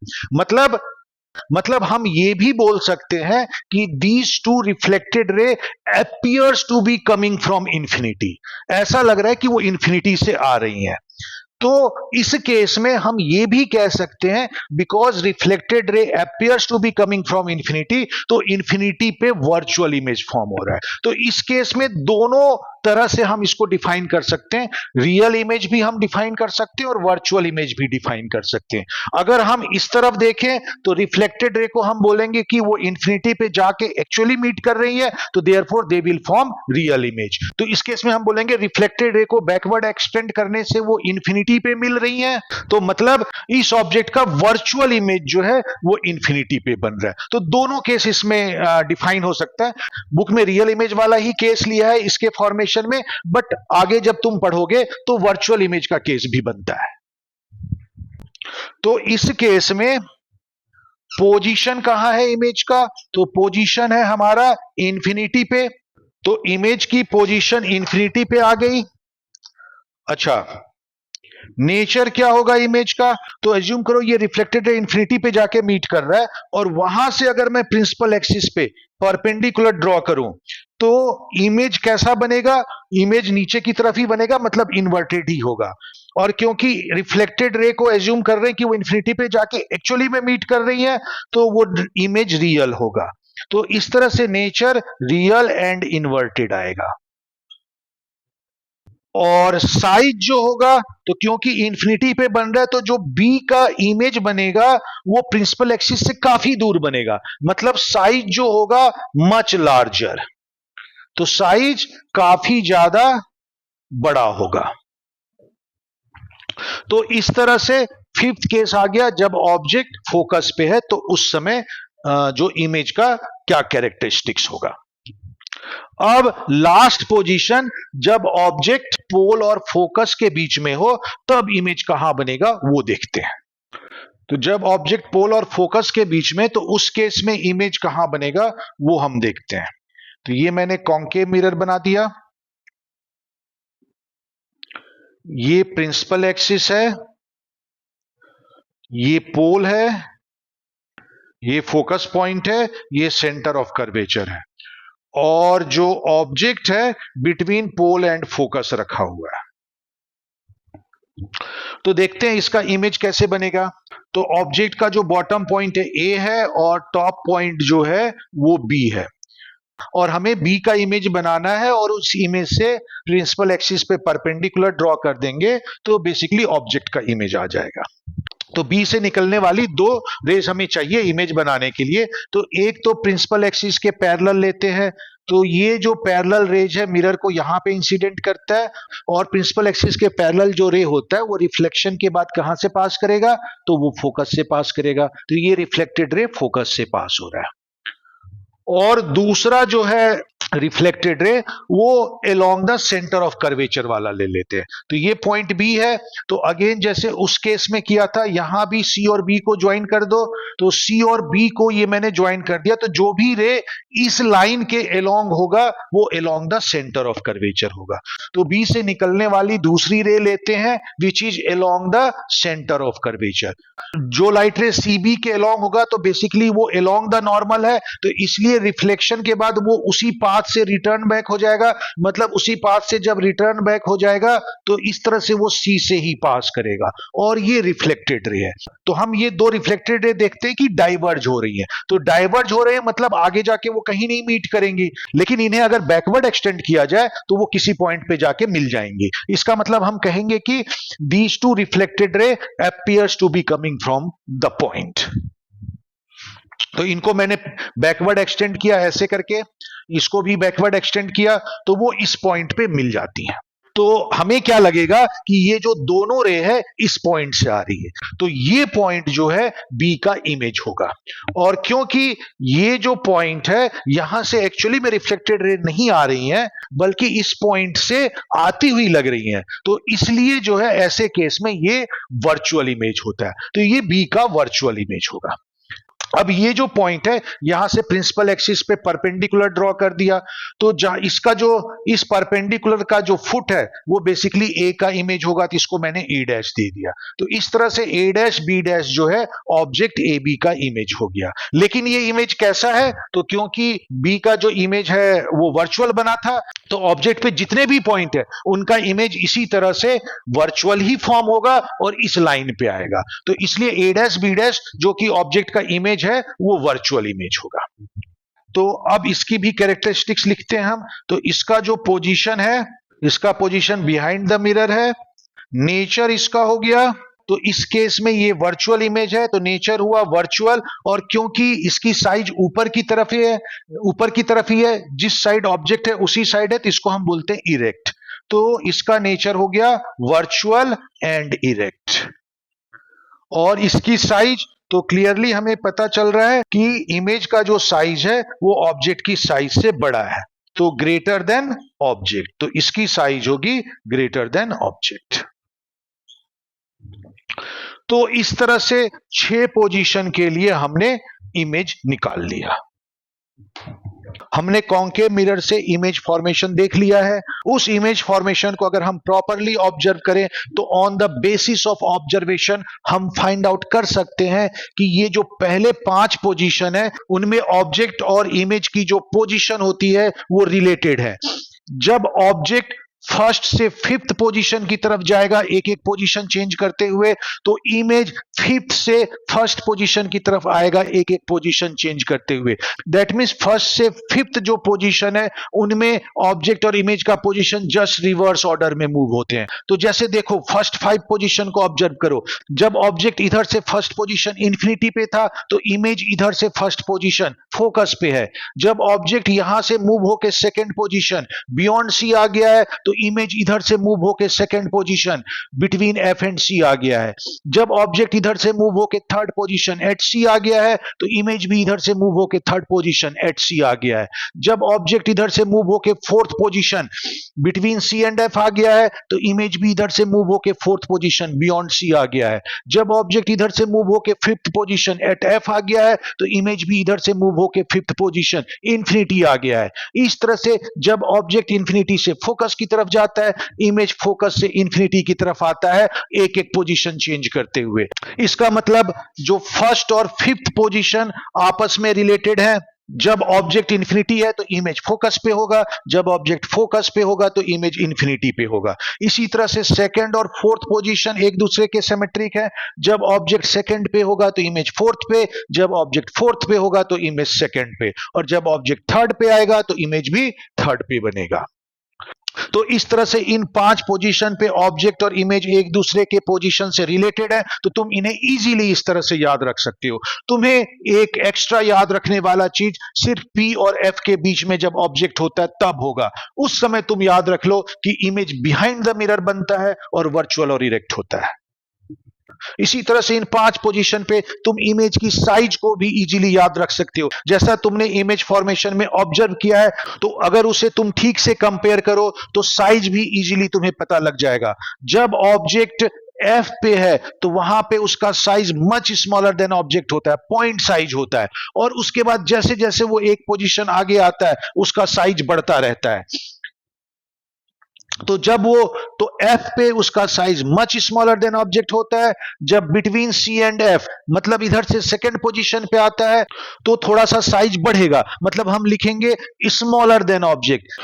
मतलब हम ये भी बोल सकते हैं कि these two reflected ray appears to be coming from infinity, ऐसा लग रहा है कि वो इंफिनिटी से आ रही हैं। तो इस केस में हम ये भी कह सकते हैं because reflected ray appears to be coming from infinity, तो इंफिनिटी पे वर्चुअल इमेज फॉर्म हो रहा है। तो इस केस में दोनों तरह से हम इसको डिफाइन कर सकते हैं, रियल इमेज भी हम डिफाइन कर सकते हैं और वर्चुअल इमेज भी डिफाइन कर सकते हैं। अगर हम इस तरफ देखें तो रिफ्लेक्टेड रे को हम बोलेंगे कि वो इंफिनिटी पे जाके एक्चुअली मीट कर रही है, तो therefore they will form real image. तो इस केस में हम बोलेंगे रिफ्लेक्टेड रे को बैकवर्ड एक्सटेंड करने से वो इंफिनिटी पे मिल रही है, तो मतलब इस ऑब्जेक्ट का वर्चुअल इमेज जो है वो इंफिनिटी पे बन रहा है। तो दोनों केस इसमें डिफाइन हो सकता है। बुक में रियल इमेज वाला ही केस लिया है इसके फॉर्मेशन में, बट आगे जब तुम पढ़ोगे तो वर्चुअल इमेज का केस भी बनता है। तो इस केस में पोजीशन कहां है इमेज का? तो पोजीशन है हमारा इंफिनिटी पे, तो इमेज की पोजीशन इंफिनिटी पे आ गई। अच्छा, नेचर क्या होगा इमेज का? तो एज्यूम करो ये रिफ्लेक्टेड इंफिनिटी पे जाके मीट कर रहा है, और वहां से अगर मैं प्रिंसिपल एक्सिस पे परपेंडिकुलर ड्रॉ करूं तो इमेज कैसा बनेगा? इमेज नीचे की तरफ ही बनेगा, मतलब इन्वर्टेड ही होगा। और क्योंकि रिफ्लेक्टेड रे को एज्यूम कर रहे हैं कि वो इंफिनिटी पे जाके एक्चुअली में मीट कर रही है, तो वो इमेज रियल होगा। तो इस तरह से नेचर रियल एंड इन्वर्टेड आएगा। और साइज जो होगा, तो क्योंकि इंफिनिटी पे बन रहा है तो जो बी का इमेज बनेगा वो प्रिंसिपल एक्सिस से काफी दूर बनेगा, मतलब साइज जो होगा मच लार्जर, तो साइज काफी ज्यादा बड़ा होगा। तो इस तरह से फिफ्थ केस आ गया, जब ऑब्जेक्ट फोकस पे है तो उस समय जो इमेज का क्या कैरेक्टरिस्टिक्स होगा। अब लास्ट पोजीशन, जब ऑब्जेक्ट पोल और फोकस के बीच में हो तब इमेज कहां बनेगा वो देखते हैं। तो जब ऑब्जेक्ट पोल और फोकस के बीच में, तो उस केस में इमेज कहां बनेगा वो हम देखते हैं। तो ये मैंने कॉन्केव मिरर बना दिया, ये प्रिंसिपल एक्सिस है, ये पोल है, ये फोकस पॉइंट है, ये सेंटर ऑफ कर्वेचर है, और जो ऑब्जेक्ट है बिटवीन पोल एंड फोकस रखा हुआ है। तो देखते हैं इसका इमेज कैसे बनेगा। तो ऑब्जेक्ट का जो बॉटम पॉइंट है ए है, और टॉप पॉइंट जो है वो बी है, और हमें बी का इमेज बनाना है, और उस इमेज से प्रिंसिपल एक्सिस पे परपेंडिकुलर ड्रॉ कर देंगे तो बेसिकली ऑब्जेक्ट का इमेज आ जाएगा। तो बी से निकलने वाली दो रेज हमें चाहिए इमेज बनाने के लिए। तो एक तो प्रिंसिपल एक्सिस के पैरेलल लेते हैं, तो ये जो पैरेलल रेज है मिरर को यहां पे इंसिडेंट करता है, और प्रिंसिपल एक्सिस के पैरेलल जो रे होता है वो रिफ्लेक्शन के बाद कहां से पास करेगा? तो वो फोकस से पास करेगा। तो ये रिफ्लेक्टेड रे फोकस से पास हो रहा है। और दूसरा जो है रिफ्लेक्टेड रे, वो along the centre of curvature वाला ले लेते हैं। तो ये पॉइंट बी है, तो अगेन जैसे उस केस में किया था, यहां भी सी और बी को ज्वाइन कर दो। तो सी और बी को ये मैंने ज्वाइन कर दिया, तो जो भी रे इस लाइन के अलोंग होगा वो along the centre of curvature होगा। तो बी से निकलने वाली दूसरी रे लेते हैं which is along the centre of curvature. जो लाइट रे सी बी के अलोंग होगा तो बेसिकली वो अलोंग द नॉर्मल है, तो इसलिए रिफ्लेक्शन के बाद वो उसी पाथ से रिटर्न बैक हो जाएगा, मतलब उसी पाथ से जब रिटर्न बैक हो जाएगा तो इस तरह से वो सी से ही पास करेगा, और ये रिफ्लेक्टेड रे है। तो हम ये दो रिफ्लेक्टेड रे देखते हैं कि डाइवर्ज हो रही है। तो डाइवर्ज हो रहे हैं मतलब आगे जाके वो कहीं नहीं मीट करेंगी, लेकिन इन्हें अगर बैकवर्ड एक्सटेंड किया जाए तो वो किसी पॉइंट पे जाके मिल जाएंगी। इसका मतलब हम कहेंगे कि these two reflected ray appears to be coming from the point. तो इनको मैंने बैकवर्ड एक्सटेंड किया ऐसे करके, इसको भी बैकवर्ड एक्सटेंड किया, तो वो इस पॉइंट पे मिल जाती हैं। तो हमें क्या लगेगा कि ये जो दोनों रे है इस पॉइंट से आ रही है, तो ये पॉइंट जो है बी का इमेज होगा। और क्योंकि ये जो पॉइंट है यहां से एक्चुअली में रिफ्लेक्टेड रे नहीं आ रही हैं, बल्कि इस पॉइंट से आती हुई लग रही हैं, तो इसलिए जो है ऐसे केस में ये वर्चुअल इमेज होता है। तो ये बी का वर्चुअल इमेज होगा। अब ये जो पॉइंट है यहां से प्रिंसिपल एक्सिस पे परपेंडिकुलर ड्रॉ कर दिया, तो जहां इसका जो इस परपेंडिकुलर का जो फुट है वो बेसिकली ए का इमेज होगा, तो इसको मैंने ए डैश दे दिया। तो इस तरह से ए डैश बी डैश जो है ऑब्जेक्ट ए बी का इमेज हो गया। लेकिन ये इमेज कैसा है? तो क्योंकि बी का जो इमेज है वो वर्चुअल बना था, तो ऑब्जेक्ट पे जितने भी पॉइंट है उनका इमेज इसी तरह से वर्चुअल ही फॉर्म होगा और इस लाइन पे आएगा। तो इसलिए ए डैश बी डैश जो कि ऑब्जेक्ट का इमेज है वो वर्चुअल इमेज होगा। तो अब इसकी भी कैरेक्टरिस्टिक्स लिखते हैं हम। तो इसका जो पोजीशन है, इसका पोजीशन बिहाइंड द मिरर है। नेचर इसका हो गया, तो इस केस में ये वर्चुअल इमेज है, तो नेचर हुआ वर्चुअल। और क्योंकि इसकी साइज ऊपर की तरफ ही है, ऊपर की तरफ ही है, जिस साइड ऑब्जेक्ट है उसी साइड है, तो इसको हम बोलते हैं इरेक्ट। तो इसका नेचर हो गया वर्चुअल एंड इरेक्ट। और इसकी साइज, तो क्लियरली हमें पता चल रहा है कि इमेज का जो साइज है वो ऑब्जेक्ट की साइज से बड़ा है, तो ग्रेटर देन ऑब्जेक्ट। तो इसकी साइज होगी ग्रेटर देन ऑब्जेक्ट। तो इस तरह से 6 पोजीशन के लिए हमने इमेज निकाल लिया। हमने कॉन्केव मिरर से इमेज फॉर्मेशन देख लिया है। उस इमेज फॉर्मेशन को अगर हम प्रॉपरली ऑब्जर्व करें तो on the basis of observation हम फाइंड आउट कर सकते हैं कि ये जो पहले 5 पोजीशन है उनमें ऑब्जेक्ट और इमेज की जो पोजीशन होती है वो रिलेटेड है। जब ऑब्जेक्ट फर्स्ट से फिफ्थ पोजीशन की तरफ जाएगा एक एक पोजीशन चेंज करते हुए, तो इमेज फिफ्थ से फर्स्ट पोजीशन की तरफ आएगा एक एक पोजीशन चेंज करते हुए। दैट मीन्स फर्स्ट से फिफ्थ जो पोजीशन है उनमें ऑब्जेक्ट और इमेज का पोजीशन जस्ट रिवर्स ऑर्डर में मूव होते हैं। तो जैसे देखो फर्स्ट 5 पोजीशन को ऑब्जर्व करो। जब ऑब्जेक्ट इधर से फर्स्ट पोजीशन इंफिनिटी पे था तो इमेज इधर से फर्स्ट पोजीशन फोकस पे है। जब ऑब्जेक्ट यहां से मूव होकर सेकेंड पोजीशन बियॉन्ड सी आ गया है तो इमेज इधर से मूव होकर second position between F and C आ गया है। जब ऑब्जेक्ट इधर से मूव होकर थर्ड पोजीशन एट सी आ गया है तो इमेज भी इधर से मूव होकर थर्ड पोजीशन एट सी आ गया है। जब ऑब्जेक्ट इधर से मूव होकर fourth position between C and F आ गया है तो इमेज भी इधर से मूव होकर फोर्थ पोजीशन बियॉन्ड सी आ गया है। जब ऑब्जेक्ट इधर से मूव होकर फिफ्थ पोजीशन एट एफ आ गया है तो इमेज भी इधर से मूव होकर फिफ्थ पोजीशन इंफिनिटी आ गया है। इस तरह से जब ऑब्जेक्ट इंफिनिटी से फोकस की तरफ जाता है इमेज फोकस से इंफिनिटी की तरफ आता है एक एक पोजीशन चेंज करते हुए। इसका मतलब जो फर्स्ट और फिफ्थ पोजीशन आपस में रिलेटेड है। जब ऑब्जेक्ट इंफिनिटी है तो इमेज फोकस पे होगा, जब ऑब्जेक्ट फोकस पे होगा तो इमेज इंफिनिटी पे होगा। इसी तरह से सेकंड और फोर्थ पोजीशन एक दूसरे के सिमेट्रिक है। जब ऑब्जेक्ट सेकंड पे होगा तो इमेज फोर्थ पे, जब ऑब्जेक्ट फोर्थ पे होगा तो इमेज सेकंड पे, और जब ऑब्जेक्ट थर्ड पे आएगा तो इमेज भी थर्ड पे बनेगा। तो इस तरह से इन 5 पोजीशन पे ऑब्जेक्ट और इमेज एक दूसरे के पोजीशन से रिलेटेड है, तो तुम इन्हें इजीली इस तरह से याद रख सकते हो। तुम्हें एक एक्स्ट्रा याद रखने वाला चीज सिर्फ P और F के बीच में जब ऑब्जेक्ट होता है तब होगा। उस समय तुम याद रख लो कि इमेज बिहाइंड द मिरर बनता है और वर्चुअल और इरेक्ट होता है। इसी तरह से इन 5 पोजीशन पे तुम इमेज की साइज को भी इजीली याद रख सकते हो। जैसा तुमने इमेज फॉर्मेशन में ऑब्जर्व किया है तो अगर उसे तुम ठीक से कंपेयर करो तो साइज भी इजीली तुम्हें पता लग जाएगा। जब ऑब्जेक्ट F पे है तो वहां पे उसका size much smaller than object होता है, पॉइंट साइज होता है, और उसके बाद जैसे जैसे वो एक पोजीशन आगे आता है उसका साइज बढ़ता रहता है। तो जब वो तो F पे उसका size much smaller than object होता है। जब बिटवीन C एंड F मतलब इधर से सेकंड पोजीशन पे आता है तो थोड़ा सा साइज बढ़ेगा, मतलब हम लिखेंगे स्मॉलर देन ऑब्जेक्ट।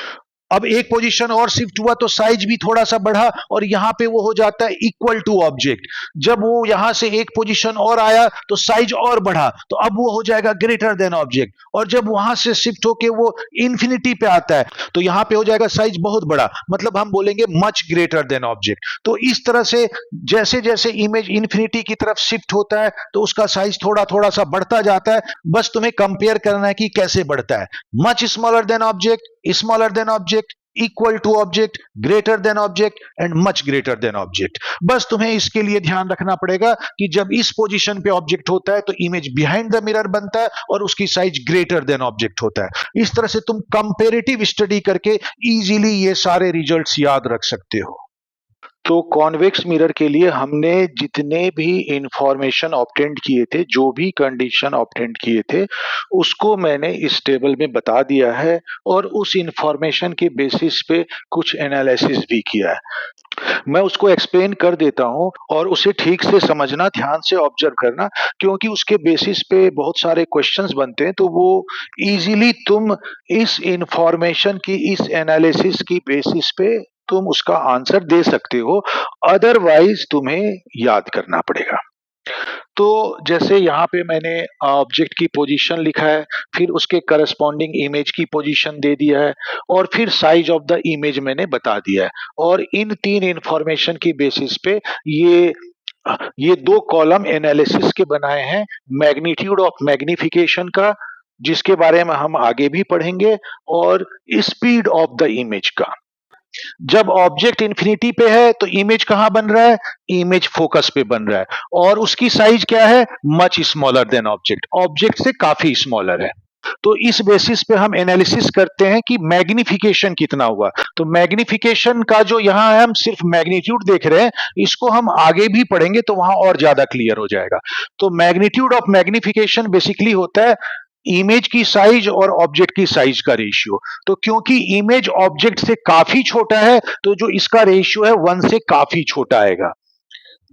अब एक पोजीशन और शिफ्ट हुआ तो साइज भी थोड़ा सा बढ़ा और यहां पे वो हो जाता है इक्वल टू ऑब्जेक्ट। जब वो यहां से एक पोजीशन और आया तो साइज और बढ़ा तो अब वो हो जाएगा ग्रेटर देन ऑब्जेक्ट, और जब वहां से शिफ्ट होके वो इंफिनिटी पे आता है तो यहां पे हो जाएगा साइज बहुत बड़ा, मतलब हम बोलेंगे मच ग्रेटर देन ऑब्जेक्ट। तो इस तरह से जैसे जैसे इमेज इंफिनिटी की तरफ शिफ्ट होता है तो उसका साइज थोड़ा थोड़ा सा बढ़ता जाता है। बस तुम्हें कंपेयर करना है कि कैसे बढ़ता है। Much smaller than object, smaller than object, equal to object, greater than object and much greater than object. बस तुम्हें इसके लिए ध्यान रखना पड़ेगा कि जब इस पोजीशन पे ऑब्जेक्ट होता है तो इमेज बिहाइंड द मिरर बनता है और उसकी साइज ग्रेटर देन ऑब्जेक्ट होता है। इस तरह से तुम कंपैरेटिव स्टडी करके इजीली ये सारे रिजल्ट्स याद रख सकते हो। तो कॉन्वेक्स मिरर के लिए हमने जितने भी इंफॉर्मेशन ऑब्टेंड किए थे, जो भी कंडीशन ऑब्टेंड किए थे, उसको मैंने इस टेबल में बता दिया है और उस इंफॉर्मेशन के बेसिस पे कुछ एनालिसिस भी किया है। मैं उसको एक्सप्लेन कर देता हूं और उसे ठीक से समझना, ध्यान से ऑब्जर्व करना, क्योंकि उसके बेसिस पे बहुत सारे क्वेश्चंस बनते हैं। तो वो इजीली तुम इस इंफॉर्मेशन की, इस एनालिसिस की बेसिस पे तुम उसका आंसर दे सकते हो, अदरवाइज तुम्हें याद करना पड़ेगा। तो जैसे यहाँ पे मैंने ऑब्जेक्ट की पोजीशन लिखा है, फिर उसके करस्पॉन्डिंग इमेज की पोजीशन दे दिया है और फिर साइज ऑफ द इमेज मैंने बता दिया है, और इन 3 इंफॉर्मेशन की बेसिस पे ये 2 कॉलम एनालिसिस के बनाए हैं, मैग्नीट्यूड ऑफ मैग्निफिकेशन का, जिसके बारे में हम आगे भी पढ़ेंगे, और स्पीड ऑफ द इमेज का। जब ऑब्जेक्ट इंफिनिटी पे है तो इमेज कहां बन रहा है? इमेज फोकस पे बन रहा है, और उसकी साइज क्या है? Much smaller than object, object से काफी स्मॉलर है। तो इस बेसिस पे हम एनालिसिस करते हैं कि मैग्निफिकेशन कितना हुआ। तो मैग्निफिकेशन का जो यहाँ है हम सिर्फ मैग्नीट्यूड देख रहे हैं, इसको हम आगे भी पढ़ेंगे तो वहां और ज्यादा क्लियर हो जाएगा। तो मैग्नीट्यूड ऑफ मैग्निफिकेशन बेसिकली होता है इमेज की साइज और ऑब्जेक्ट की साइज का रेशियो। तो क्योंकि इमेज ऑब्जेक्ट से काफी छोटा है तो जो इसका रेशियो है 1 से काफी छोटा आएगा।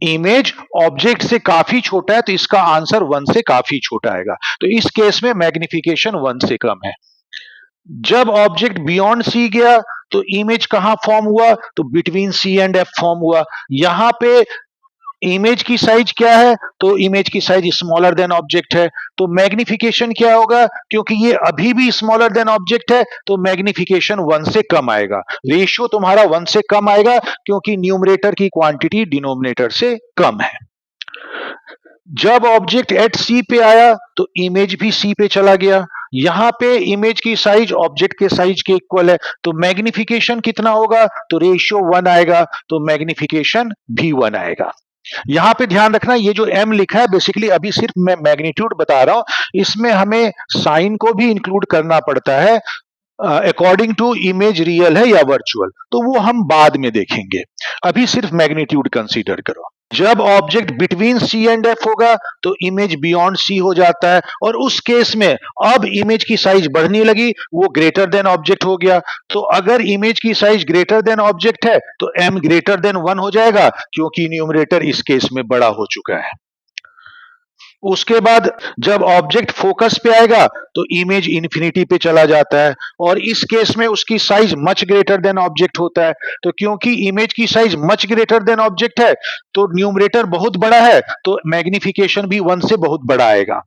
इमेज ऑब्जेक्ट से काफी छोटा है तो इसका आंसर 1 से काफी छोटा आएगा। तो इस केस में मैग्निफिकेशन 1 से कम है। जब ऑब्जेक्ट बियॉन्ड सी गया तो इमेज कहां फॉर्म हुआ, तो between C and F form हुआ। यहां पे इमेज की साइज क्या है, तो इमेज की साइज स्मॉलर देन ऑब्जेक्ट है। तो मैग्निफिकेशन क्या होगा, क्योंकि ये अभी भी स्मॉलर देन ऑब्जेक्ट है तो मैग्निफिकेशन 1 से कम आएगा। रेशियो तुम्हारा 1 से कम आएगा क्योंकि न्यूमरेटर की क्वांटिटी डिनोमिनेटर से कम है। जब ऑब्जेक्ट एट सी पे आया तो इमेज भी सी पे चला गया। यहां पे इमेज की साइज ऑब्जेक्ट के साइज के इक्वल है तो मैग्निफिकेशन कितना होगा, तो रेशियो 1 आएगा तो मैग्निफिकेशन भी 1 आएगा। यहां पे ध्यान रखना ये जो m लिखा है बेसिकली अभी सिर्फ मैं मैग्नीट्यूड बता रहा हूं, इसमें हमें साइन को भी इंक्लूड करना पड़ता है अकॉर्डिंग टू इमेज रियल है या वर्चुअल, तो वो हम बाद में देखेंगे। अभी सिर्फ मैग्नीट्यूड कंसीडर करो। जब object between C and F होगा तो इमेज बियॉन्ड सी हो जाता है और उस केस में अब इमेज की साइज बढ़ने लगी, वो ग्रेटर देन ऑब्जेक्ट हो गया। तो अगर इमेज की साइज ग्रेटर देन ऑब्जेक्ट है तो m ग्रेटर देन 1 हो जाएगा क्योंकि न्यूमरेटर इस केस में बड़ा हो चुका है। उसके बाद जब ऑब्जेक्ट फोकस पे आएगा तो इमेज इंफिनिटी पे चला जाता है और इस केस में उसकी size much greater than object होता है। तो क्योंकि इमेज की size much greater than object है तो न्यूमरेटर बहुत बड़ा है तो मैग्निफिकेशन भी 1 से बहुत बड़ा आएगा।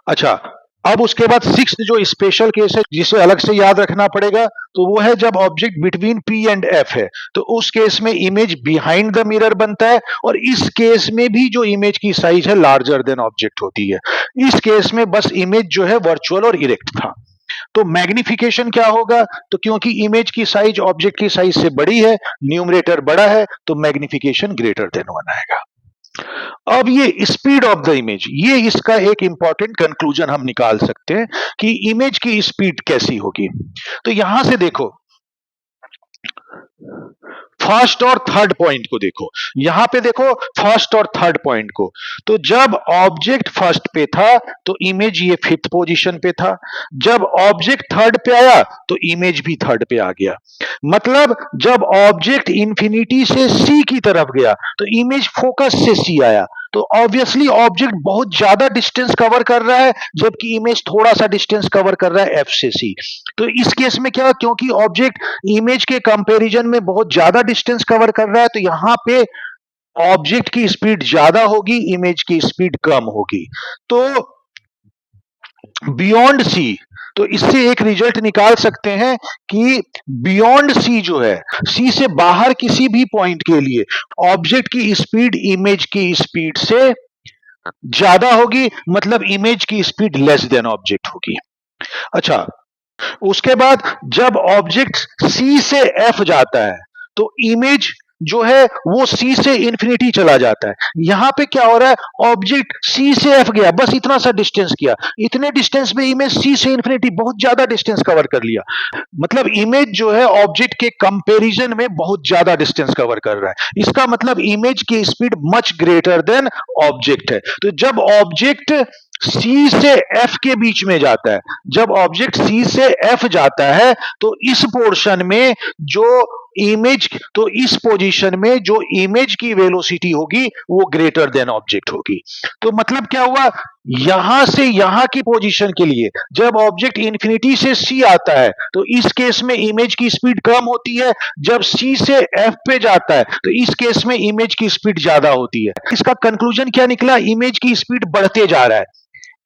अच्छा, अब उसके बाद सिक्स्थ जो स्पेशल केस है जिसे अलग से याद रखना पड़ेगा तो वो है जब object between P and F है तो उस केस में इमेज बिहाइंड द मिरर बनता है और इस केस में भी जो इमेज की साइज है लार्जर देन ऑब्जेक्ट होती है। इस केस में बस इमेज जो है वर्चुअल और इरेक्ट था। तो मैग्निफिकेशन क्या होगा, तो क्योंकि इमेज की साइज ऑब्जेक्ट की साइज से बड़ी है, न्यूमरेटर बड़ा है तो मैग्निफिकेशन ग्रेटर देन 1 आएगा। अब ये स्पीड ऑफ द इमेज, ये इसका एक इंपॉर्टेंट कंक्लूजन हम निकाल सकते हैं कि इमेज की स्पीड कैसी होगी। तो यहां से देखो फर्स्ट और थर्ड पॉइंट को देखो, यहां पे देखो फर्स्ट और थर्ड पॉइंट को। तो जब ऑब्जेक्ट फर्स्ट पे था तो इमेज ये फिफ्थ पोजीशन पे था, जब ऑब्जेक्ट थर्ड पे आया तो इमेज भी थर्ड पे आ गया। मतलब जब ऑब्जेक्ट इंफिनिटी से सी की तरफ गया तो इमेज फोकस से सी आया, तो ऑब्वियसली ऑब्जेक्ट बहुत ज्यादा डिस्टेंस कवर कर रहा है जबकि इमेज थोड़ा सा डिस्टेंस कवर कर रहा है एफ से सी। तो इस केस में क्या, क्योंकि ऑब्जेक्ट इमेज के कंपैरिजन में बहुत ज्यादा डिस्टेंस कवर कर रहा है तो यहां पे ऑब्जेक्ट की स्पीड ज्यादा होगी, इमेज की स्पीड कम होगी। तो बियॉन्ड सी, तो इससे एक रिजल्ट निकाल सकते हैं कि बियॉन्ड सी जो है, सी से बाहर किसी भी पॉइंट के लिए ऑब्जेक्ट की स्पीड इमेज की स्पीड से ज्यादा होगी, मतलब इमेज की स्पीड लेस देन ऑब्जेक्ट होगी। अच्छा, उसके बाद जब ऑब्जेक्ट सी से एफ जाता है तो इमेज जो है वो सी से इंफिनिटी चला जाता है। यहां पे क्या हो रहा है, ऑब्जेक्ट सी से एफ गया, बस इतना सा डिस्टेंस किया, इतने डिस्टेंस में इमेज सी से इंफिनिटी बहुत ज्यादा डिस्टेंस कवर कर लिया। मतलब इमेज जो है ऑब्जेक्ट के कंपैरिजन में बहुत ज्यादा डिस्टेंस कवर कर रहा है, इसका मतलब इमेज की speed much greater than object है। तो जब ऑब्जेक्ट सी से एफ के बीच में जाता है, जब ऑब्जेक्ट सी से एफ जाता है तो इस पोर्शन में जो इमेज, तो इस पोजीशन में जो इमेज की वेलोसिटी होगी वो ग्रेटर देन ऑब्जेक्ट होगी। तो मतलब क्या हुआ, यहां से यहां की पोजीशन के लिए जब ऑब्जेक्ट इंफिनिटी से सी आता है तो इस केस में इमेज की स्पीड कम होती है, जब सी से एफ पे जाता है तो इस केस में इमेज की स्पीड ज्यादा होती है। इसका कंक्लूजन क्या निकला, इमेज की स्पीड बढ़ते जा रहा है,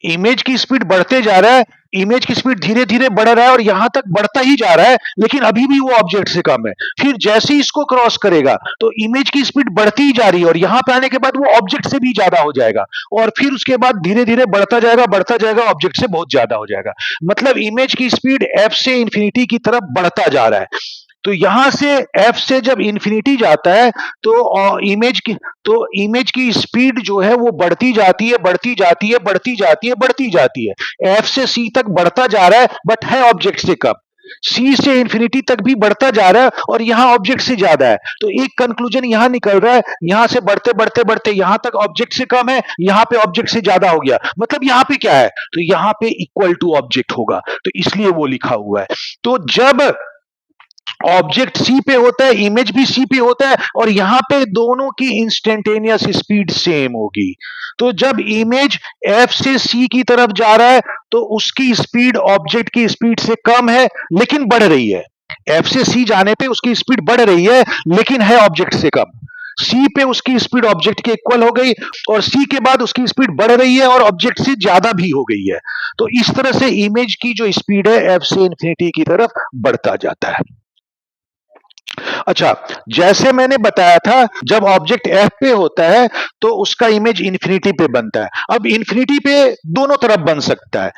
इमेज की स्पीड बढ़ते जा रहा है, इमेज की स्पीड धीरे धीरे बढ़ रहा है और यहां तक बढ़ता ही जा रहा है लेकिन अभी भी वो ऑब्जेक्ट से कम है। फिर जैसे ही इसको क्रॉस करेगा तो इमेज की स्पीड बढ़ती ही जा रही है और यहां पे आने के बाद वो ऑब्जेक्ट से भी ज्यादा हो जाएगा और फिर उसके बाद धीरे धीरे बढ़ता जाएगा ऑब्जेक्ट से बहुत ज्यादा हो जाएगा। मतलब इमेज की स्पीड एफ से इंफिनिटी की तरफ बढ़ता जा रहा है। तो यहां से एफ से जब इंफिनिटी जाता है तो इमेज की स्पीड जो है वो बढ़ती जाती है, बढ़ती जाती है, बढ़ती जाती है, बढ़ती जाती है। एफ से सी तक बढ़ता जा रहा है, बट है ऑब्जेक्ट से कम। सी से इंफिनिटी तक भी बढ़ता जा रहा है और यहां ऑब्जेक्ट से ज्यादा है। तो एक कंक्लूजन यहां निकल रहा है, यहां से बढ़ते बढ़ते बढ़ते यहां तक ऑब्जेक्ट से कम है, यहां पे ऑब्जेक्ट से ज्यादा हो गया। मतलब यहां पे क्या है, तो यहां पे इक्वल टू ऑब्जेक्ट होगा, तो इसलिए वो लिखा हुआ है। तो जब ऑब्जेक्ट सी पे होता है, इमेज भी सी पे होता है, और यहां पे दोनों की इंस्टेंटेनियस स्पीड सेम होगी। तो जब इमेज एफ से सी की तरफ जा रहा है तो उसकी स्पीड ऑब्जेक्ट की स्पीड से कम है लेकिन बढ़ रही है। एफ से सी जाने पे उसकी स्पीड बढ़ रही है लेकिन है ऑब्जेक्ट से कम। सी पे उसकी स्पीड ऑब्जेक्ट के इक्वल हो गई और सी के बाद उसकी स्पीड बढ़ रही है और ऑब्जेक्ट से ज्यादा भी हो गई है। तो इस तरह से इमेज की जो स्पीड है एफ से इंफिनिटी की तरफ बढ़ता जाता है। अच्छा, जैसे मैंने बताया था जब ऑब्जेक्ट एफ पे होता है तो उसका इमेज इंफिनिटी पे बनता है। अब इंफिनिटी पे दोनों तरफ बन सकता है,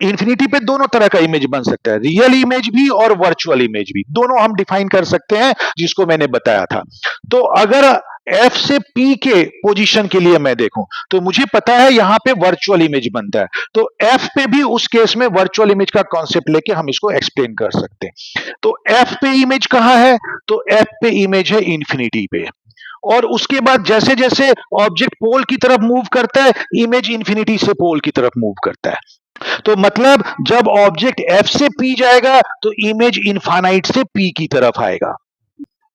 इंफिनिटी पे दोनों तरह का इमेज बन सकता है, रियल इमेज भी और वर्चुअल इमेज भी, दोनों हम डिफाइन कर सकते हैं जिसको मैंने बताया था। तो अगर एफ से पी के पोजीशन के लिए मैं देखूं तो मुझे पता है यहां पे वर्चुअल इमेज बनता है, तो एफ पे भी उस केस में वर्चुअल इमेज का कॉन्सेप्ट लेके हम इसको एक्सप्लेन कर सकते हैं। तो एफ पे इमेज कहां है, तो एफ पे इमेज है इंफिनिटी पे, और उसके बाद जैसे जैसे ऑब्जेक्ट पोल की तरफ मूव करता है इमेज इंफिनिटी से पोल की तरफ मूव करता है। तो मतलब जब ऑब्जेक्ट एफ से पी जाएगा तो इमेज इनफाइनाइट से पी की तरफ आएगा।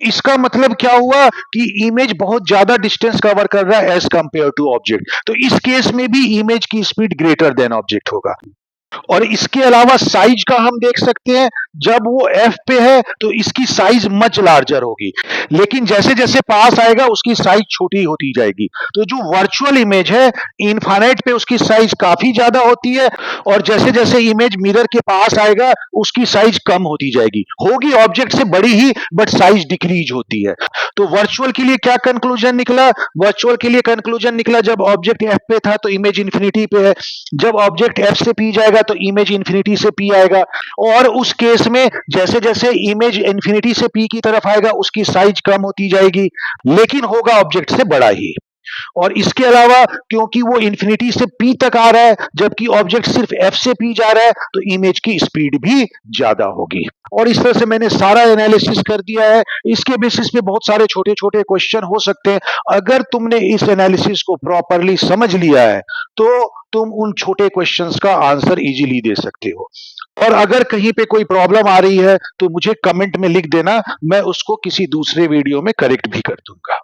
इसका मतलब क्या हुआ कि इमेज बहुत ज्यादा डिस्टेंस कवर कर रहा है एज कंपेयर टू ऑब्जेक्ट, तो इस केस में भी इमेज की स्पीड ग्रेटर देन ऑब्जेक्ट होगा। और इसके अलावा साइज का हम देख सकते हैं, जब वो एफ पे है तो इसकी साइज मच लार्जर होगी, लेकिन जैसे जैसे पास आएगा उसकी साइज छोटी होती जाएगी। तो जो वर्चुअल इमेज है इनफाइनाइट पे उसकी साइज काफी ज्यादा होती है, और जैसे जैसे इमेज मिरर के पास आएगा उसकी साइज कम होती जाएगी, होगी ऑब्जेक्ट से बड़ी ही बट साइज डिक्रीज होती है। तो वर्चुअल के लिए क्या कंक्लूजन निकला, वर्चुअल के लिए कंक्लूजन निकला जब ऑब्जेक्ट एफ पे था तो इमेज इंफिनिटी पे है, जब ऑब्जेक्ट एफ से पी जाएगा तो इमेज इंफिनिटी से पी आएगा, और उस केस में जैसे जैसे इमेज इंफिनिटी से पी की तरफ आएगा उसकी साइज कम होती जाएगी लेकिन होगा ऑब्जेक्ट से बड़ा ही। और इसके अलावा क्योंकि वो इंफिनिटी से पी तक आ रहा है जबकि ऑब्जेक्ट सिर्फ एफ से पी जा रहा है तो इमेज की स्पीड भी ज्यादा होगी। और इस तरह से मैंने सारा एनालिसिस कर दिया है, इसके बेसिस पे बहुत सारे छोटे छोटे क्वेश्चन हो सकते हैं। अगर तुमने इस एनालिसिस को प्रॉपरली समझ लिया है तो तुम उन छोटे क्वेश्चंस का आंसर इजीली दे सकते हो। और अगर कहीं पे कोई प्रॉब्लम आ रही है तो मुझे कमेंट में लिख देना, मैं उसको किसी दूसरे वीडियो में करेक्ट भी कर दूंगा।